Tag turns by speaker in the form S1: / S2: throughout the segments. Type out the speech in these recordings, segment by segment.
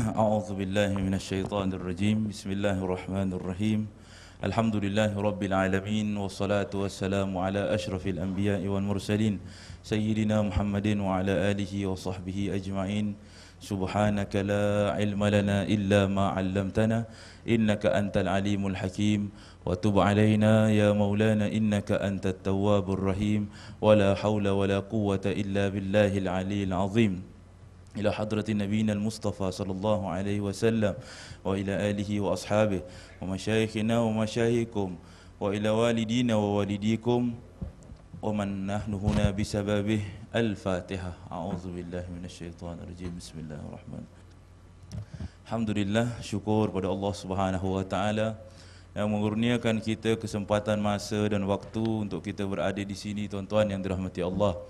S1: أعوذ بالله من الشيطان الرجيم. بسم الله الرحمن الرحيم. الحمد لله رب العالمين، والصلاة والسلام على أشرف الأنبياء والمرسلين سيدنا محمد وعلى آله وصحبه أجمعين. سبحانك لا علم لنا إلا ما علمتنا إنك أنت العليم الحكيم، وتب علينا يا مولانا إنك أنت التواب الرحيم، ولا حول ولا قوة إلا بالله العلي العظيم. إلى حضرة نبينا المصطفى صلى الله عليه وسلم وإلى آله وأصحابه ومشايخنا ومشايخكم وإلى والدينا ووالديكم ومن نحن هنا بسببه. الفاتحة. أعوذ بالله من الشيطان الرجيم. بسم الله الرحمن الرحيم. Alhamdulillah, syukur pada Allah Subhanahu wa taala yang mengurniakan kita kesempatan masa dan waktu untuk kita berada di sini, tuan-tuan yang dirahmati Allah.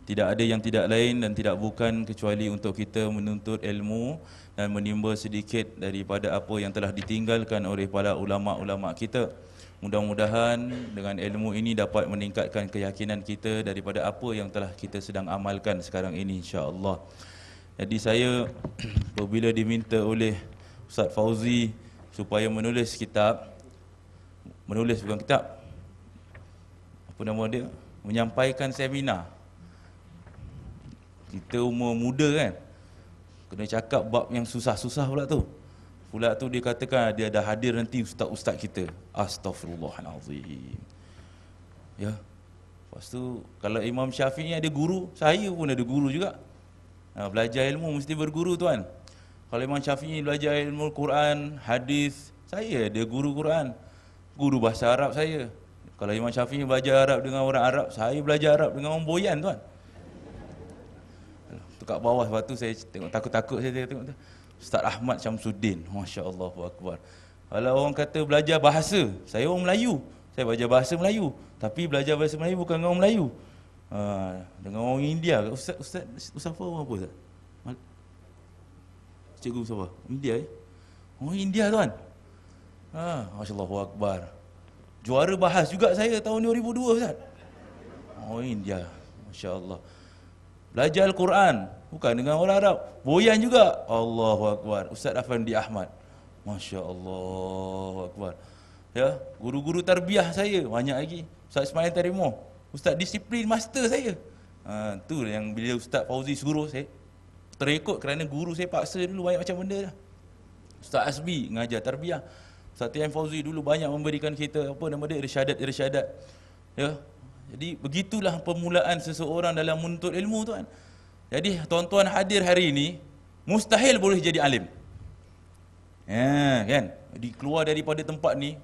S1: Tidak ada yang tidak lain dan tidak bukan kecuali untuk kita menuntut ilmu dan menimba sedikit daripada apa yang telah ditinggalkan oleh para ulama-ulama kita. Mudah-mudahan dengan ilmu ini dapat meningkatkan keyakinan kita daripada apa yang telah kita sedang amalkan sekarang ini, insya-Allah. Jadi saya apabila diminta oleh Ustaz Fauzi supaya menulis kitab, bukan kitab, apa nama dia, menyampaikan seminar. Kita umur muda kan, kena cakap bab yang susah-susah pula tu. Pula tu dia katakan dia ada hadir nanti ustaz-ustaz kita. Astaghfirullahalazim. Ya. Lepas tu kalau Imam Syafi'i ada guru, saya pun ada guru juga. Belajar ilmu mesti berguru, tuan. Kalau Imam Syafi'i belajar ilmu Quran, hadis, saya ada guru Quran. Guru bahasa Arab saya. Kalau Imam Syafi'i belajar Arab dengan orang Arab, saya belajar Arab dengan orang Boyan, tuan. Kat bawah, lepas tu saya tengok takut-takut, saya tengok tu Ustaz Ahmad Syamsuddin, Masya-Allah Akbar. Kalau orang kata belajar bahasa, saya orang Melayu, saya belajar bahasa Melayu, tapi belajar bahasa Melayu bukan dengan orang Melayu, dengan orang India. Ustaz apa orang apa, Ustaz? Cikgu siapa? India orang India, tuan. Masya-Allah Akbar. Juara bahas juga saya tahun 2002, Ustaz. Orang India, Masya-Allah. Belajar Al-Quran bukan dengan orang Arab, Boyan juga. Allahu Akbar. Ustaz Afandi Ahmad, Masya-Allah Akbar. Ya, guru-guru tarbiyah saya banyak lagi. Ustaz Ismail Tarimo, Ustaz disiplin master saya. Tu yang bila Ustaz Fauzi suruh, saya terikut kerana guru saya paksa dulu banyak macam benda dah. Ustaz Asbi mengajar tarbiyah. Ustaz Tian Fauzi dulu banyak memberikan kita apa nama dia, irsyadat. Ya. Jadi begitulah permulaan seseorang dalam menuntut ilmu, tuan. Jadi tuan-tuan hadir hari ini mustahil boleh jadi alim. Kan? Jadi keluar daripada tempat ni,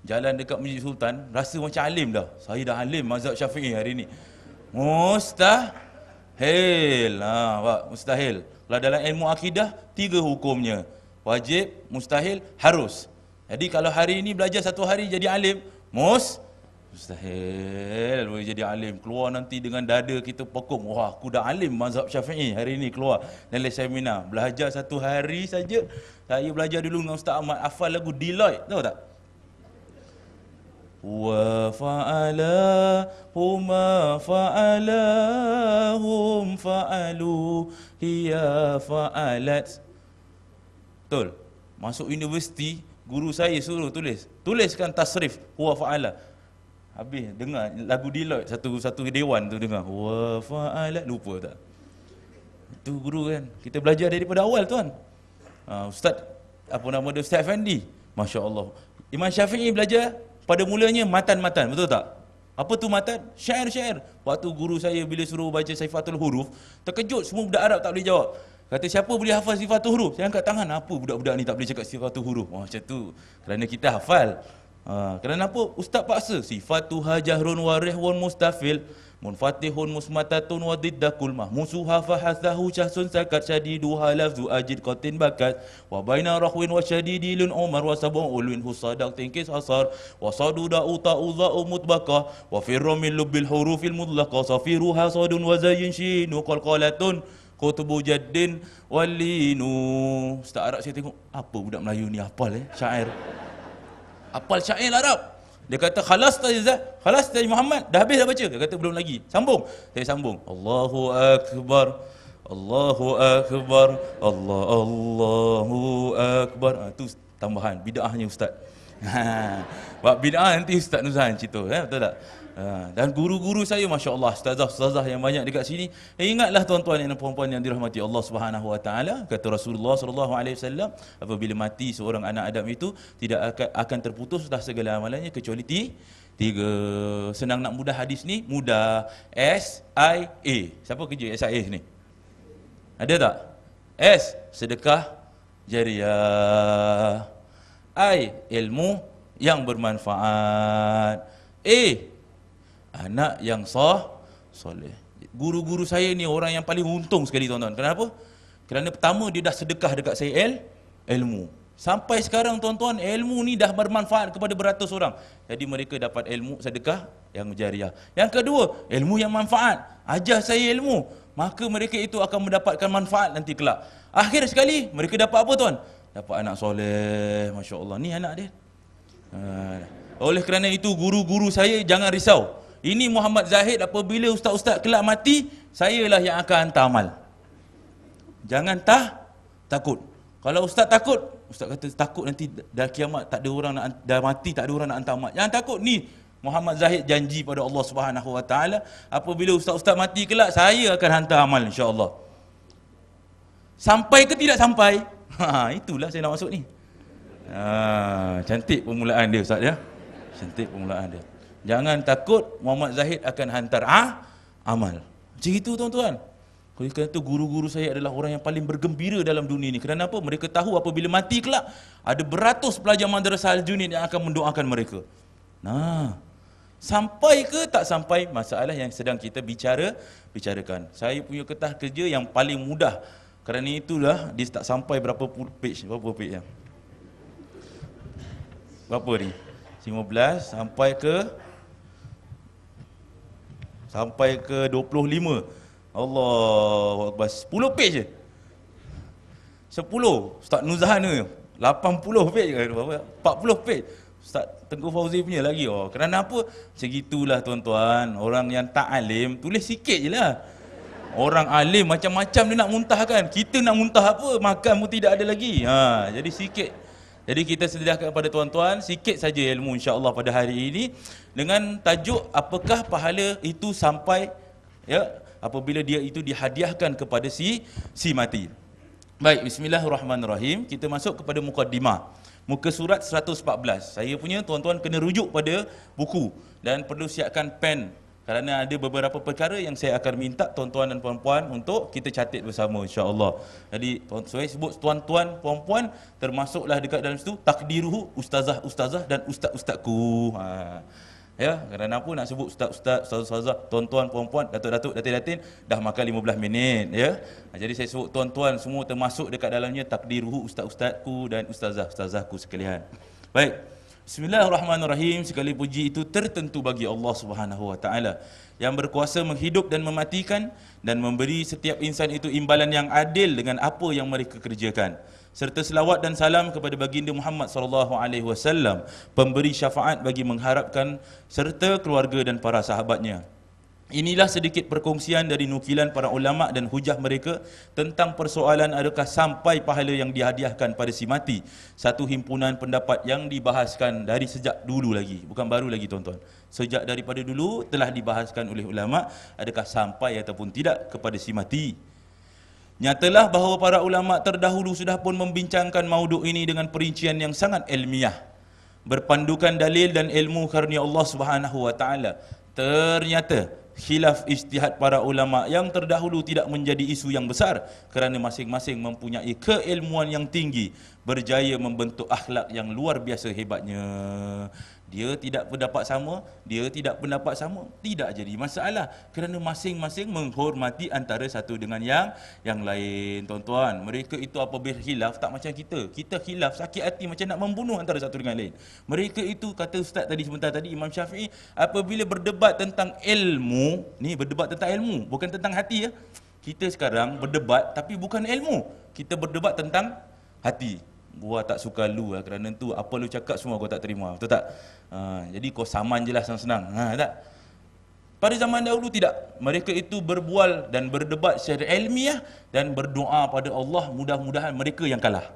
S1: jalan dekat Masjid Sultan rasa macam alim dah. Saya dah alim mazhab Syafi'i hari ni. Mustahil. Mustahil. Kalau dalam ilmu akidah 3 hukumnya. Wajib, mustahil, harus. Jadi kalau hari ini belajar 1 hari jadi alim, mustahil boleh jadi alim. Keluar nanti dengan dada kita pekung, wah aku dah alim mazhab Syafi'i hari ni, keluar dalam seminar. Belajar 1 hari saja. Saya belajar dulu dengan Ustaz Ahmad, hafal lagu Deloitte, tahu tak? Wa fa'ala huma fa'ala hum fa'alu hiya fa'alat. Betul. Masuk universiti, guru saya suruh tuliskan tasrif huwa fa'ala. Habis dengar lagu Deloitte, satu dewan tu dengar wa fa'ala, lupa tak? Itu guru kan. Kita belajar daripada awal, tuan. Ustaz apa nama dia, Ustaz Effendi, Masya-Allah. Imam Syafi'i belajar pada mulanya matan-matan, betul tak? Apa tu matan? Syair-syair. Waktu guru saya bila suruh baca Sifatul Huruf, terkejut, semua budak Arab tak boleh jawab. Kata siapa boleh hafal Sifatul Huruf? Saya angkat tangan. Apa budak-budak ni tak boleh cakap Sifatul Huruf? Macam tu. Kerana kita hafal. Kerana apa? Ustaz paksa. Sifatuha jahrun warihun mustafil munfatihun musmatatun wa diddakul mahmusuha fahathahu syahsun sakat syadiduha lafzu ajid qatin bakat wa baina rahwin wa syadidilun umar wa sabun ulwin husadak tingkis asar wa saduda uta'udha'u mutbaqah wa firra min lubbil hurufil mudlaqah safiruha sadun wa zayyin shinu qalqalatun kutubu jaddin walinu. Ustaz Arab saya tengok, apa budak Melayu ni hafal syair. Hafal syair Arab. Dia kata khalas Muhammad, dah habis dah baca. Dia kata belum lagi. Sambung. Saya sambung. Allahu akbar. Allahu Akbar, Allahu Akbar. Itu tambahan bid'ahnya ustaz. Buat bid'ah nanti Ustaz Nuzhan cerita, betul tak? Dan guru-guru saya, masya-Allah, ustazah-ustazah yang banyak dekat sini. Ingatlah tuan-tuan dan puan-puan yang dirahmati Allah Subhanahu Wa Taala, kata Rasulullah sallallahu alaihi wasallam, apabila mati seorang anak Adam itu tidak akan terputus dah segala amalannya kecuali tiga. Senang nak mudah hadis ni, mudah. SIA. Siapa kerja SIA ni? Ada tak? S, sedekah jariah. I, ilmu yang bermanfaat. A, anak yang soleh. Guru-guru saya ni orang yang paling untung sekali tuan-tuan. Kenapa? Kerana pertama dia dah sedekah dekat saya ilmu. Sampai sekarang tuan-tuan, ilmu ni dah bermanfaat kepada beratus orang. Jadi mereka dapat ilmu sedekah yang jariah. Yang kedua, ilmu yang manfaat. Ajar saya ilmu, maka mereka itu akan mendapatkan manfaat nanti kelak. Akhir sekali mereka dapat apa tuan? Dapat anak soleh, masya-Allah. Ni anak dia. Oleh kerana itu guru-guru saya jangan risau. Ini Muhammad Zahid, apabila ustaz-ustaz kelak mati, sayalah yang akan hantar amal. Jangan takut. Kalau ustaz takut, ustaz kata takut nanti dah kiamat tak ada orang nak, dah mati tak ada orang nak hantar amal. Jangan takut. Ni Muhammad Zahid janji pada Allah Subhanahu Wa Taala, apabila ustaz-ustaz mati kelak, saya akan hantar amal insya-Allah. Sampai ke tidak sampai? Itulah saya nak masuk ni. Cantik permulaan dia ustaz ya. Cantik permulaan dia. Jangan takut, Muhammad Zahid akan hantar amal. Macam itu tuan-tuan. Oleh kerana itu guru-guru saya adalah orang yang paling bergembira dalam dunia ni. Kerana apa? Mereka tahu apabila mati kelak, ada beratus pelajar madrasah Al-Junid yang akan mendoakan mereka. Sampai ke tak sampai, masalah yang sedang kita bicarakan. Saya punya kertas kerja yang paling mudah. Kerana itulah dia tak sampai berapa page ya? Berapa ni? 15 sampai ke 25. Allahu Akbar. 10 page je. 10. Ustaz Nuzhan ni 80 page ke berapa? 40 page. Ustaz Tengku Fauzi punya lagi. Kerana apa? Segitulah tuan-tuan. Orang yang tak alim tulis sikit je lah. Orang alim macam-macam dia nak muntahkan. Kita nak muntah apa? Makan pun tidak ada lagi. Jadi sikit. Jadi kita sediakan kepada tuan-tuan sikit saja ilmu insya-Allah pada hari ini dengan tajuk apakah pahala itu sampai ya apabila dia itu dihadiahkan kepada si mati. Baik, bismillahirrahmanirrahim. Kita masuk kepada mukaddimah. Muka surat 114. Saya punya tuan-tuan kena rujuk pada buku dan perlu siapkan pen. Kerana ada beberapa perkara yang saya akan minta tuan-tuan dan puan-puan untuk kita catat bersama insya-Allah. Jadi saya sebut tuan-tuan, puan-puan termasuklah dekat dalam situ takdiruhu ustazah-ustazah dan ustaz-ustazku. Ya, kerana apa nak sebut ustaz-ustaz, ustazah, tuan-tuan, puan-puan, datuk-datuk, datin-datin dah makan 15 minit ya. Jadi saya sebut tuan-tuan semua termasuk dekat dalamnya takdiruhu ustaz-ustazku dan ustazah-ustazahku sekalian. Baik. Bismillahirrahmanirrahim. Sekali puji itu tertentu bagi Allah Subhanahu Wa Taala yang berkuasa menghidup dan mematikan dan memberi setiap insan itu imbalan yang adil dengan apa yang mereka kerjakan. Serta selawat dan salam kepada baginda Muhammad sallallahu alaihi wasallam, pemberi syafaat bagi mengharapkan serta keluarga dan para sahabatnya. Inilah sedikit perkongsian dari nukilan para ulama dan hujah mereka tentang persoalan adakah sampai pahala yang dihadiahkan pada si mati. Satu himpunan pendapat yang dibahaskan dari sejak dulu lagi, bukan baru lagi tuan-tuan. Sejak daripada dulu telah dibahaskan oleh ulama adakah sampai ataupun tidak kepada si mati. Nyatalah bahawa para ulama terdahulu sudah pun membincangkan mauduk ini dengan perincian yang sangat ilmiah, berpandukan dalil dan ilmu karunia Allah Subhanahu Wa Taala. Ternyata khilaf ijtihad para ulama yang terdahulu tidak menjadi isu yang besar kerana masing-masing mempunyai keilmuan yang tinggi, berjaya membentuk akhlak yang luar biasa hebatnya. Dia tidak pendapat sama, dia tidak pendapat sama, tidak jadi masalah kerana masing-masing menghormati antara satu dengan yang lain. Tuan-tuan, mereka itu apabila khilaf tak macam kita. Kita khilaf sakit hati macam nak membunuh antara satu dengan lain. Mereka itu kata ustaz tadi sebentar tadi, Imam Syafi'i, apabila berdebat tentang ilmu, ni berdebat tentang ilmu, bukan tentang hati ya. Kita sekarang berdebat tapi bukan ilmu. Kita berdebat tentang hati. Gua tak suka lu lah, kerana tu apa lu cakap semua gua tak terima. Betul tak? Jadi kau saman je lah senang-senang. Tak? Pada zaman dahulu tidak. Mereka itu berbual dan berdebat secara ilmiah dan berdoa pada Allah, mudah-mudahan mereka yang kalah.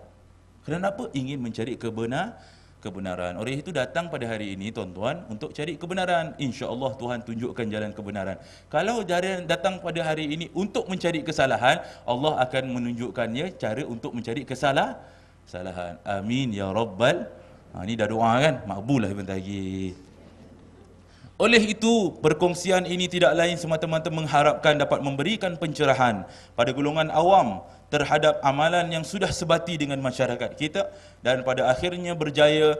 S1: Kenapa? Ingin mencari kebenaran. Oleh itu datang pada hari ini tuan-tuan untuk cari kebenaran. Insya-Allah Tuhan tunjukkan jalan kebenaran. Kalau datang pada hari ini untuk mencari kesalahan, Allah akan menunjukkannya cara untuk mencari kesalahan. Amin ya rabbal. Ini dah doa kan? Makbul lah bentar lagi. Oleh itu, perkongsian ini tidak lain semata-mata mengharapkan dapat memberikan pencerahan pada golongan awam terhadap amalan yang sudah sebati dengan masyarakat kita dan pada akhirnya berjaya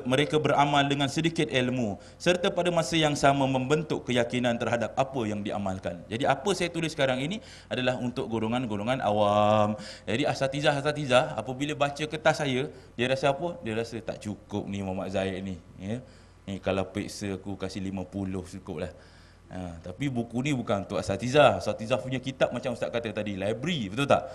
S1: mereka beramal dengan sedikit ilmu serta pada masa yang sama membentuk keyakinan terhadap apa yang diamalkan. Jadi apa saya tulis sekarang ini adalah untuk golongan-golongan awam. Jadi asatizah apabila baca kertas saya, dia rasa apa? Dia rasa tak cukup ni Muhammad Zaid ni, ya. Ni kalau periksa aku kasih 50 cukup lah. Tapi buku ni bukan untuk asatizah. Asatizah punya kitab macam Ustaz kata tadi, library, betul tak?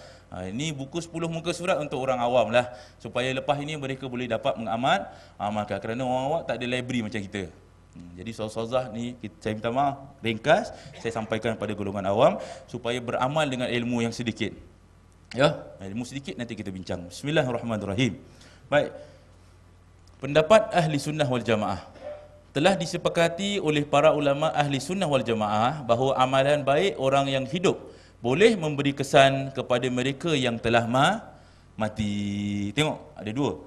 S1: Ini buku 10 muka surat untuk orang awam lah. Supaya lepas ini mereka boleh dapat mengamalkan. Kerana orang awam tak ada library macam kita. Jadi ustazah ni, saya minta maaf, ringkas, saya sampaikan pada golongan awam supaya beramal dengan ilmu yang sedikit. Ya, ilmu sedikit nanti kita bincang. Bismillahirrahmanirrahim. Baik. Pendapat ahli sunnah wal jamaah. Telah disepakati oleh para ulama ahli sunnah wal jamaah bahawa amalan baik orang yang hidup boleh memberi kesan kepada mereka yang telah mati. Tengok, ada dua.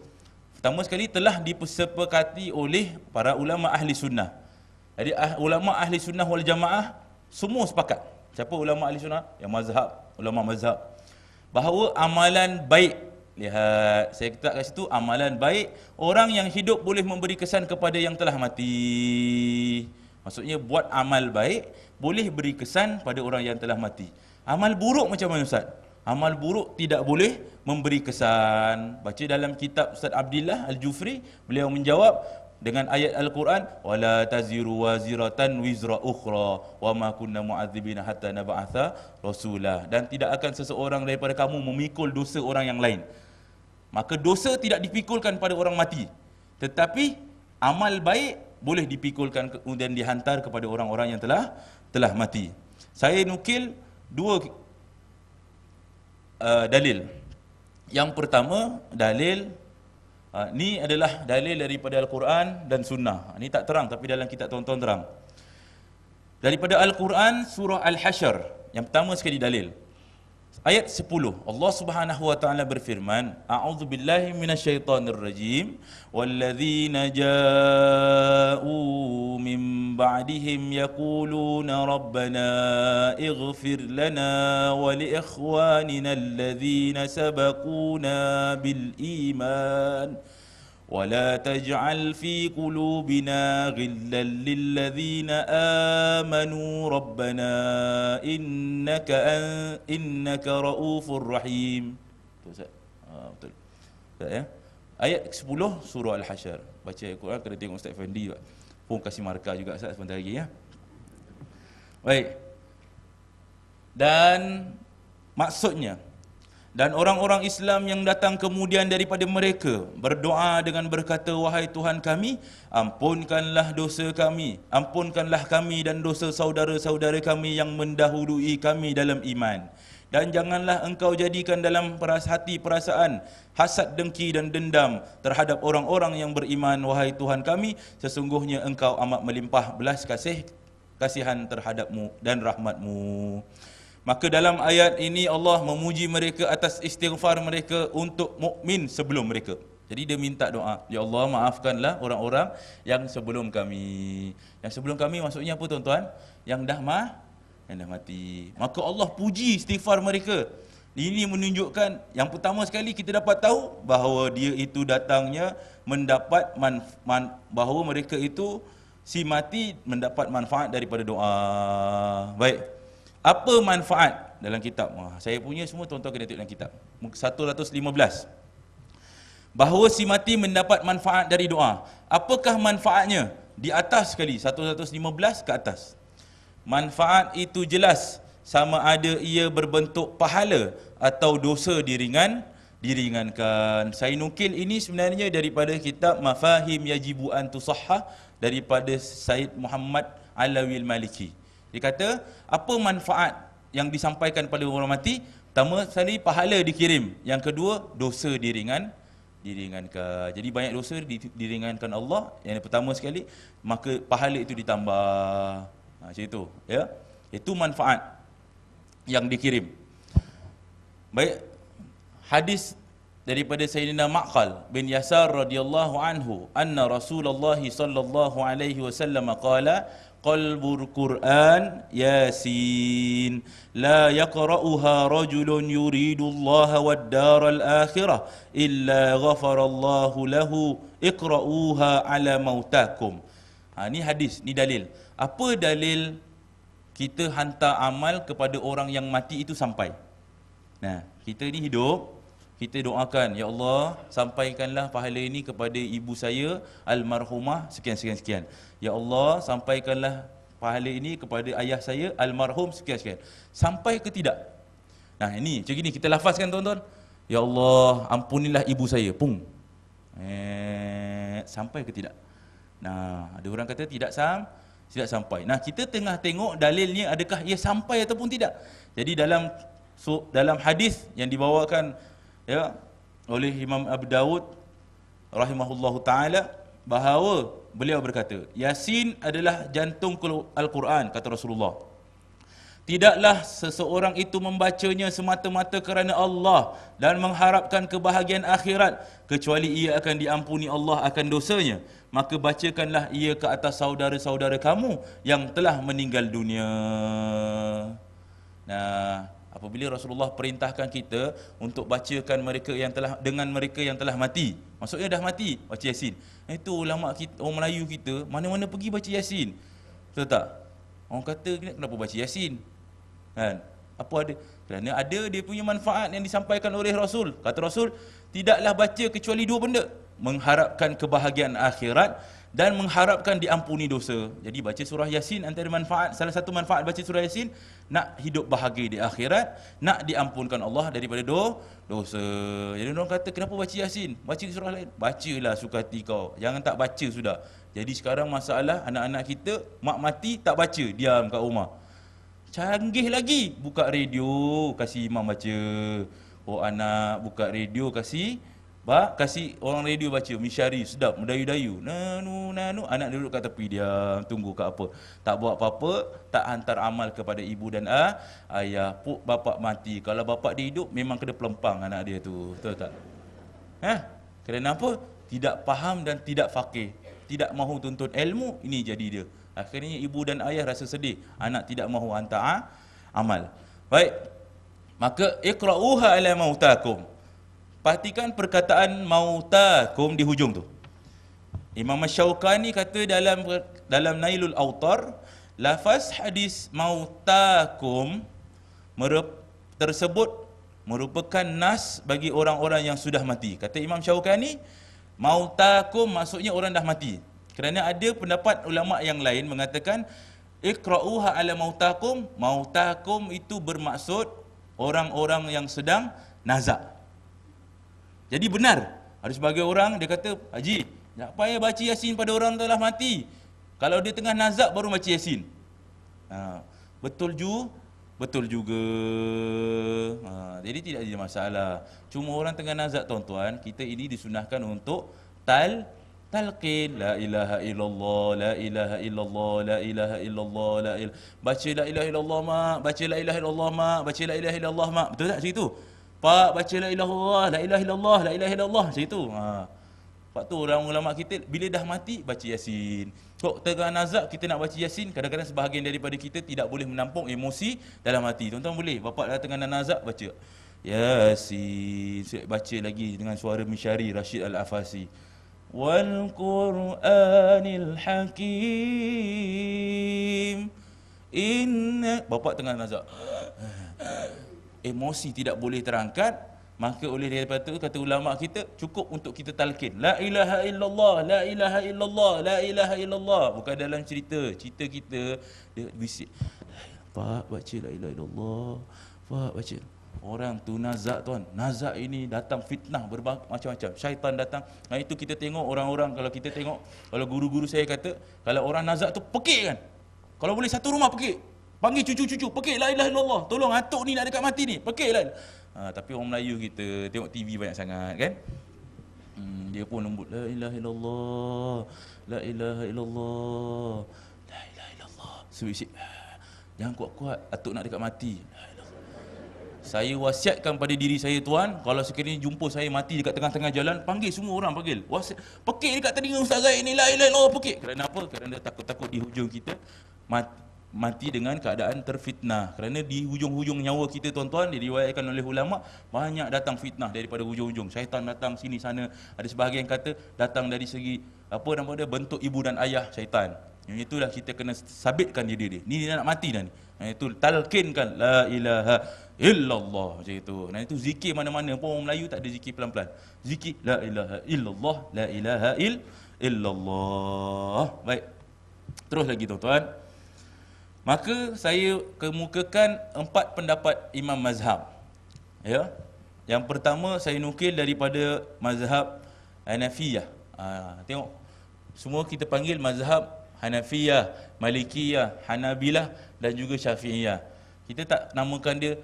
S1: Pertama sekali, telah disepakati oleh para ulama ahli sunnah. Jadi ulama ahli sunnah wal jamaah semua sepakat. Siapa ulama ahli sunnah? Yang mazhab, ulama mazhab. Bahawa amalan baik, lihat, saya kata kat situ, amalan baik orang yang hidup boleh memberi kesan kepada yang telah mati. Maksudnya buat amal baik boleh beri kesan pada orang yang telah mati. Amal buruk macam mana Ustaz? Amal buruk tidak boleh memberi kesan. Baca dalam kitab Ustaz Abdillah Al-Jufri, beliau menjawab dengan ayat Al-Quran, wala taziru waziratan wizra ukhra wa ma kunna mu'adzibina hatta nab'atha rasulah. Dan tidak akan seseorang daripada kamu memikul dosa orang yang lain. Maka dosa tidak dipikulkan pada orang mati, tetapi amal baik boleh dipikulkan kemudian dihantar kepada orang-orang yang telah mati. Saya nukil dua dalil. Yang pertama, dalil ni adalah dalil daripada Al-Quran dan Sunnah. Ini tak terang tapi dalam kitab tuan-tuan terang. Daripada Al-Quran surah Al-Hasyr. Yang pertama sekali dalil. Ayat 10. Allah Subhanahu wa taala berfirman, A'udzu billahi minasyaitonir rajim. Walladzina ja'u min ba'dihim yaquluna rabbana ighfir lana wa li ikhwanina alladzina sabaquna bil iman. ولا تجعل في قلوبنا غلا للذين آمنوا ربنا إنك رؤوف رحيم. Betul. Betul. Ya. Ayat 10 surah Al-Hasyr. Baca Al-Quran kena tengok Ustaz Effendi juga. Pun kasih markah juga Ustaz sebentar lagi ya. Baik. Dan maksudnya, dan orang-orang Islam yang datang kemudian daripada mereka berdoa dengan berkata, wahai Tuhan kami, ampunkanlah dosa kami, ampunkanlah kami dan dosa saudara-saudara kami yang mendahului kami dalam iman. Dan janganlah engkau jadikan dalam hati perasaan hasad, dengki dan dendam terhadap orang-orang yang beriman, wahai Tuhan kami, sesungguhnya engkau amat melimpah belas kasihan terhadapmu dan rahmatmu. Maka dalam ayat ini Allah memuji mereka atas istighfar mereka untuk mukmin sebelum mereka. Jadi dia minta doa, ya Allah maafkanlah orang-orang yang sebelum kami. Yang sebelum kami maksudnya apa tuan-tuan? Yang dah mati. Maka Allah puji istighfar mereka. Ini menunjukkan yang pertama sekali kita dapat tahu bahawa dia itu datangnya mendapat bahawa mereka itu si mati mendapat manfaat daripada doa. Baik. Apa manfaat dalam kitab? Saya punya semua tuan-tuan kena tengok dalam kitab. 115. Bahawa si mati mendapat manfaat dari doa. Apakah manfaatnya? Di atas sekali, 115 ke atas. Manfaat itu jelas, sama ada ia berbentuk pahala atau dosa diringankan. Saya nukil ini sebenarnya daripada kitab Mafahim Yajibu an Tusahhah daripada Said Muhammad Alawil Maliki. Dia kata, apa manfaat yang disampaikan pada orang mati? Pertama sekali, pahala dikirim. Yang kedua, dosa diringankan. Jadi banyak dosa diringankan Allah. Yang pertama sekali, maka pahala itu ditambah. Macam itu, ya. Itu manfaat yang dikirim. Baik, hadis daripada Sayyidina Ma'qal bin Yasar radhiyallahu anhu, anna Rasulullah sallallahu alaihi wasallam qala, qalbul Qur'an Yasin la yaqra'uha rajulun yuridu Allah wad daral akhirah illa ghafarallahu lahu iqra'uha ala mautakum. Ni hadis, ni dalil. Apa dalil kita hantar amal kepada orang yang mati itu sampai? Nah, kita ni hidup, kita doakan, ya Allah, sampaikanlah pahala ini kepada ibu saya almarhumah sekian. Ya Allah, sampaikanlah pahala ini kepada ayah saya almarhum sekian. Sampai ke tidak? Nah, ini macam gini kita lafazkan, tuan-tuan. Ya Allah, ampunilah ibu saya. Pung. Sampai ke tidak? Nah, ada orang kata tidak sampai. Nah, kita tengah tengok dalilnya, adakah ia sampai ataupun tidak. Jadi dalam hadis yang dibawakan, ya, oleh Imam Abu Dawud rahimahullahu taala, bahawa beliau berkata, Yasin adalah jantung Al-Quran, kata Rasulullah. Tidaklah seseorang itu membacanya semata-mata kerana Allah dan mengharapkan kebahagiaan akhirat, kecuali ia akan diampuni Allah akan dosanya. Maka bacakanlah ia ke atas saudara-saudara kamu yang telah meninggal dunia. Nah, apabila Rasulullah perintahkan kita untuk bacakan mereka yang telah mati, maksudnya dah mati, baca Yasin. Itu ulama kita, orang Melayu kita, mana-mana pergi baca Yasin. Betul tak? Orang kata, kenapa baca Yasin? Kan? Apa ada? Kerana ada dia punya manfaat yang disampaikan oleh Rasul. Kata Rasul, tidaklah baca kecuali dua benda: mengharapkan kebahagiaan akhirat dan mengharapkan diampuni dosa. Jadi baca surah Yasin antara manfaat, salah satu manfaat baca surah Yasin, nak hidup bahagia di akhirat, nak diampunkan Allah daripada dosa. Jadi orang kata, kenapa baca Yasin? Baca surah lain. Bacalah suka hati kau. Jangan tak baca sudah. Jadi sekarang masalah anak-anak kita, mak mati tak baca, diam kat rumah. Canggih lagi, buka radio kasih imam baca. Oh, anak buka radio kasih orang radio baca misyari sedap, mendayu-dayu. Nanu, anak duduk kat tepi diam, tunggu kat apa. Tak buat apa-apa, tak hantar amal kepada ibu dan ayah. Bapak mati, kalau bapak dia hidup memang kena pelempang anak dia tu. Betul tak? Kerana apa? Tidak faham dan tidak faqih, tidak mahu tuntut ilmu, ini jadi dia. Akhirnya ibu dan ayah rasa sedih, anak tidak mahu hantar amal. Baik, maka iqra'uha ala mautakum. Perhatikan perkataan mautakum di hujung tu. Imam Asy-Syaukani kata dalam Nailul Autar, lafaz hadis mautakum tersebut merupakan nas bagi orang-orang yang sudah mati. Kata Imam Syaukani, mautakum maksudnya orang dah mati. Kerana ada pendapat ulama yang lain mengatakan iqra'uha ala mautakum, mautakum itu bermaksud orang-orang yang sedang nazak. Jadi benar, ada sebagai orang dia kata, Haji, tak payah baca Yasin pada orang telah mati. Kalau dia tengah nazak baru baca Yasin. Betul juga. Jadi tidak ada masalah. Cuma orang tengah nazak, tuan-tuan, kita ini disunahkan untuk talqin, la ilaha illallah, la ilaha illallah, la ilaha illallah, baca la ilaha illallah mak, baca la ilaha illallah mak, baca la ilaha illallah mak. Betul tak macam itu? Pak, baca la ilaha illallah, la ilaha illallah, la ilaha illallah, macam itu. Sebab tu orang ulama kita bila dah mati baca Yasin. Kok tengah nazak kita nak baca Yasin, kadang-kadang sebahagian daripada kita tidak boleh menampung emosi dalam hati. Tuan-tuan boleh, bapak dah tengah nazak baca Yasin, baca lagi dengan suara Misyari Rashid Al-Afasi. Wal Qur'anil Hakim. Bapak tengah nazak. Emosi tidak boleh terangkat, maka oleh daripada itu kata ulama kita cukup untuk kita talqin. La ilaha illallah, la ilaha illallah, la ilaha illallah. Bukan dalam cerita kita dia bisik. Pak baca la ilaha illallah. Pak baca. Orang tu nazak, tuan. Nazak ini datang fitnah macam-macam. Syaitan datang. Nah, itu kita tengok orang-orang, kalau kita tengok, kalau guru-guru saya kata, kalau orang nazak tu pekik kan. Kalau boleh satu rumah pekik. Panggil cucu-cucu, pekik la ilaha illallah. Tolong atuk ni nak dekat mati ni, pekik la. Tapi orang Melayu kita tengok TV banyak sangat kan. Dia pun lembut, la ilaha illallah, la ilaha illallah, la ilaha illallah. Sebisik, jangan kuat-kuat, atuk nak dekat mati. Saya wasiatkan pada diri saya, tuan, kalau sekiranya jumpa saya mati dekat tengah-tengah jalan, panggil semua orang, panggil. Pekik dekat telinga Ustaz Zaid ni, la ilaha illallah, pekik. Kerana apa? Kerana takut-takut di hujung kita mati dengan keadaan terfitnah. Kerana di hujung-hujung nyawa kita, tuan-tuan, diriwayatkan oleh ulama, banyak datang fitnah daripada hujung-hujung. Syaitan datang sini sana. Ada sebahagian kata datang dari segi bentuk ibu dan ayah syaitan. Yang itulah kita kena sabitkan diri dia. Ni dia nak mati dah ni. Itu talqinkan la ilaha illallah macam itu. Nah itu zikir mana-mana pun orang Melayu tak ada zikir pelan-pelan. Zikir la ilaha illallah, la ilaha illallah. Baik. Terus lagi tuan-tuan. Maka saya kemukakan 4 pendapat imam mazhab. Ya. Yang pertama saya nukil daripada mazhab Hanafiyah. Tengok. Semua kita panggil mazhab Hanafiyah, Malikiyah, Hanabilah dan juga Syafi'iyah. Kita tak namakan dia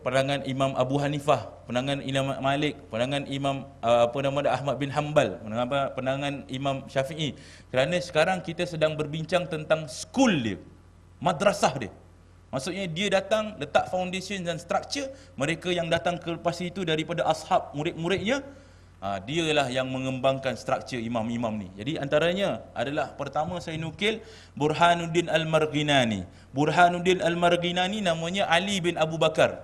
S1: pandangan Imam Abu Hanifah, pandangan Imam Malik, pandangan Imam Ahmad bin Hanbal, pandangan Imam Syafi'i. Kerana sekarang kita sedang berbincang tentang school dia, madrasah dia. Maksudnya dia datang letak foundation dan structure, mereka yang datang ke lepas itu daripada ashab, murid-muridnya, dialah yang mengembangkan struktur imam-imam ni. Jadi antaranya adalah pertama saya nukil Burhanuddin Al-Marghinani. Burhanuddin Al-Marghinani namanya Ali bin Abu Bakar.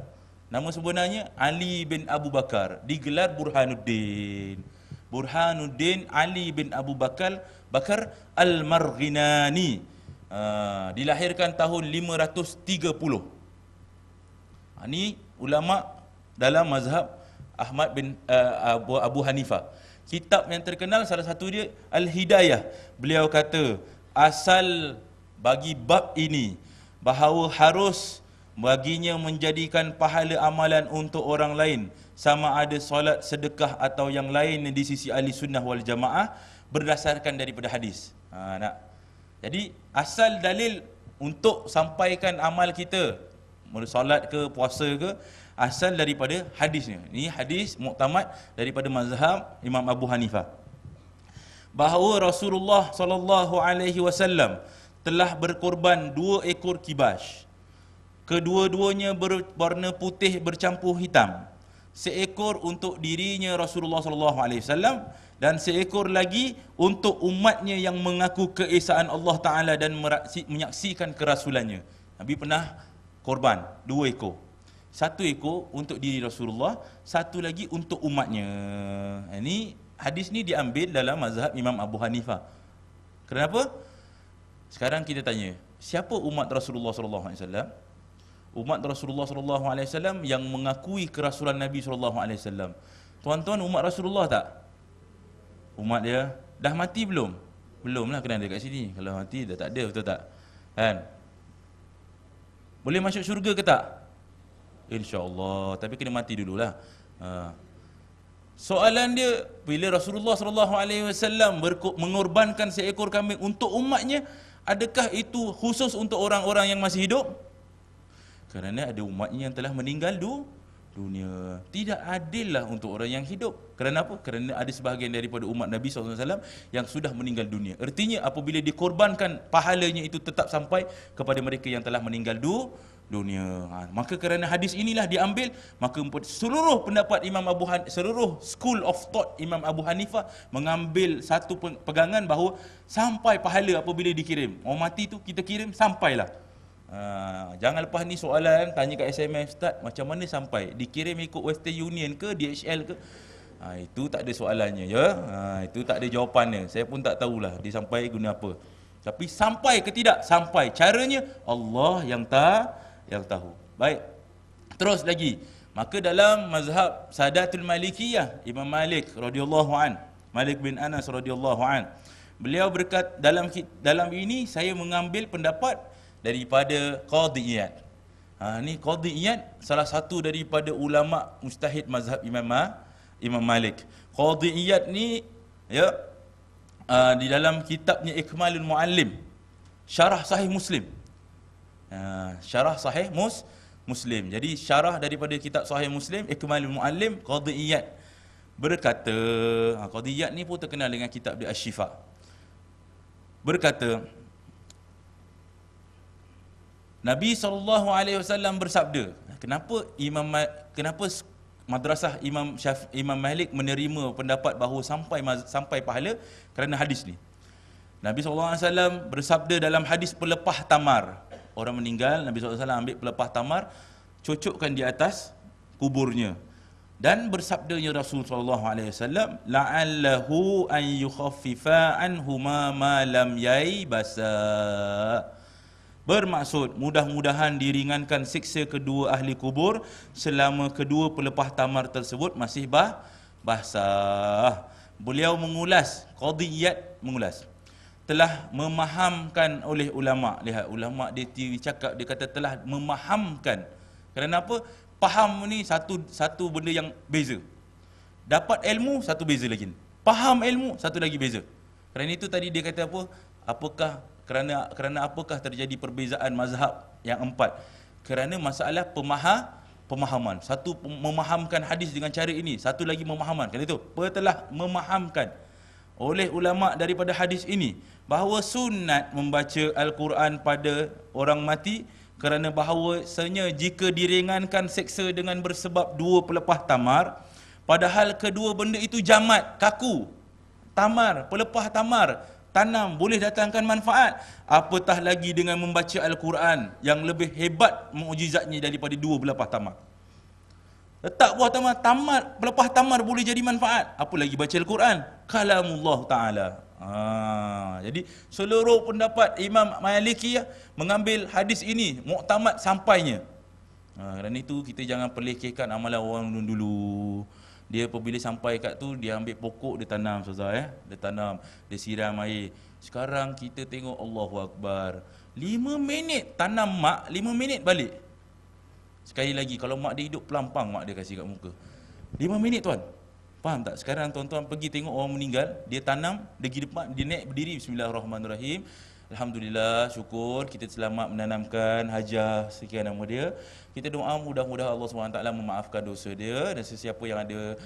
S1: Nama sebenarnya Ali bin Abu Bakar, digelar Burhanuddin. Burhanuddin Ali bin Abu Bakar Al-Marghinani. Dilahirkan tahun 530. Ini ulama dalam mazhab Ahmad bin Abu Hanifah. Kitab yang terkenal salah satu dia Al-Hidayah. Beliau kata asal bagi bab ini bahawa harus baginya menjadikan pahala amalan untuk orang lain, sama ada solat, sedekah atau yang lain di sisi ahli sunnah wal jamaah, berdasarkan daripada hadis. Jadi asal dalil untuk sampaikan amal kita, solat ke, puasa ke, asal daripada hadisnya. Ini hadis muktamad daripada mazhab Imam Abu Hanifah. Bahawa Rasulullah SAW telah berkorban 2 ekor kibas. Kedua-duanya berwarna putih bercampur hitam. Seekor untuk dirinya Rasulullah SAW dan seekor lagi untuk umatnya yang mengaku keesaan Allah Ta'ala dan menyaksikan kerasulannya. Nabi pernah korban 2 ekor. 1 ekor untuk diri Rasulullah, 1 lagi untuk umatnya. Ini hadis ni diambil dalam mazhab Imam Abu Hanifah. Kenapa? Sekarang kita tanya, siapa umat Rasulullah SAW? Umat Rasulullah SAW yang mengakui kerasulan Nabi SAW. Tuan-tuan umat Rasulullah tak? Umat dia dah mati belum? Belum lah, kena ada kat sini. Kalau mati dah tak ada, betul tak? Kan? Boleh masuk syurga ke tak? InsyaAllah, tapi kena mati dululah. Soalan dia, bila Rasulullah SAW mengorbankan seekor kambing untuk umatnya, adakah itu khusus untuk orang-orang yang masih hidup? Kerana ada umatnya yang telah meninggal dunia. Tidak adillah untuk orang yang hidup. Kerana apa? Kerana ada sebahagian daripada umat Nabi SAW yang sudah meninggal dunia. Artinya apabila dikorbankan, pahalanya itu tetap sampai kepada mereka yang telah meninggal dunia. Maka kerana hadis inilah diambil, maka seluruh pendapat seluruh school of thought Imam Abu Hanifah mengambil satu pegangan bahawa sampai pahala apabila dikirim. Orang mati tu kita kirim, sampailah. Jangan lepas ni soalan tanya kat SMS, Ustaz macam mana sampai? Dikirim ikut Western Union ke, DHL ke? Itu tak ada soalannya ya. Itu tak ada jawapannya. Saya pun tak tahulah dia sampai guna apa. Tapi sampai ke tidak? Sampai. Caranya Allah yang tahu. Baik. Terus lagi. Maka dalam mazhab Sadatul Malikiyah, Imam Malik radhiyallahu an, Malik bin Anas radhiyallahu an, beliau berkata dalam ini saya mengambil pendapat daripada Qadhi Iyad. Ni Qadhi Iyad salah satu daripada ulama mujtahid mazhab Imam Malik. Qadhi Iyad ni ya, di dalam kitabnya Ikmalul Muallim, syarah sahih Muslim. Syarah sahih Muslim. Jadi syarah daripada kitab sahih Muslim, Ikmalul Muallim, Qadhi Iyad berkata, Qadhi Iyad ni pun terkenal dengan kitab dia Asy-Syifa. Berkata, Nabi SAW bersabda, kenapa madrasah Imam Malik menerima pendapat bahawa sampai pahala kerana hadis ni. Nabi SAW bersabda dalam hadis pelepah tamar. Orang meninggal, Nabi SAW ambil pelepah tamar, cocokkan di atas kuburnya. Dan bersabdanya Rasulullah SAW, la'allahu an yukhaffifa anhuma ma lam yaibasa. Bermaksud, mudah-mudahan diringankan siksa kedua ahli kubur selama kedua pelepah tamar tersebut masih basah. Beliau mengulas, Qadhi Iyad mengulas, telah memahamkan oleh ulama. Lihat, ulama dia cakap, dia kata telah memahamkan. Kerana apa? Faham ni satu benda yang beza. Dapat ilmu satu beza lagi. Faham ilmu satu lagi beza. Kerana itu tadi dia kata apa? Apakah kerana apakah terjadi perbezaan mazhab yang empat? Kerana masalah pemahaman. Satu memahamkan hadis dengan cara ini, satu lagi memahaman. Kerana itu telah memahamkan oleh ulama daripada hadis ini bahawa sunat membaca Al-Quran pada orang mati, kerana bahawasanya jika diringankan seksa dengan bersebab dua pelepah tamar, padahal kedua benda itu jamat, kaku. Tamar, pelepah tamar, tanam, boleh datangkan manfaat. Apatah lagi dengan membaca Al-Quran yang lebih hebat mukjizatnya daripada dua pelepah tamar. Letak buah tamar, pelepah tamar boleh jadi manfaat. Apa lagi baca Al-Quran? Kalamullah Ta'ala. Jadi seluruh pendapat Imam Maliki mengambil hadis ini muktamad sampainya. Kerana itu kita jangan pelekehkan amalan orang dulu. Dia apabila sampai kat tu, dia ambil pokok, dia tanam, Ustaz, dia tanam, dia siram air. Sekarang kita tengok, Allahu Akbar, 5 minit tanam mak, 5 minit balik. Sekali lagi, kalau mak dia hidup, pelampang mak dia kasih kat muka. 5 minit tuan. Faham tak? Sekarang tuan-tuan pergi tengok orang meninggal, dia tanam, dia pergi depan, dia naik berdiri, Bismillahirrahmanirrahim. Alhamdulillah, syukur kita selamat menanamkan hajah sekian nama dia. Kita doa mudah-mudahan Allah SWT memaafkan dosa dia, dan sesiapa yang ada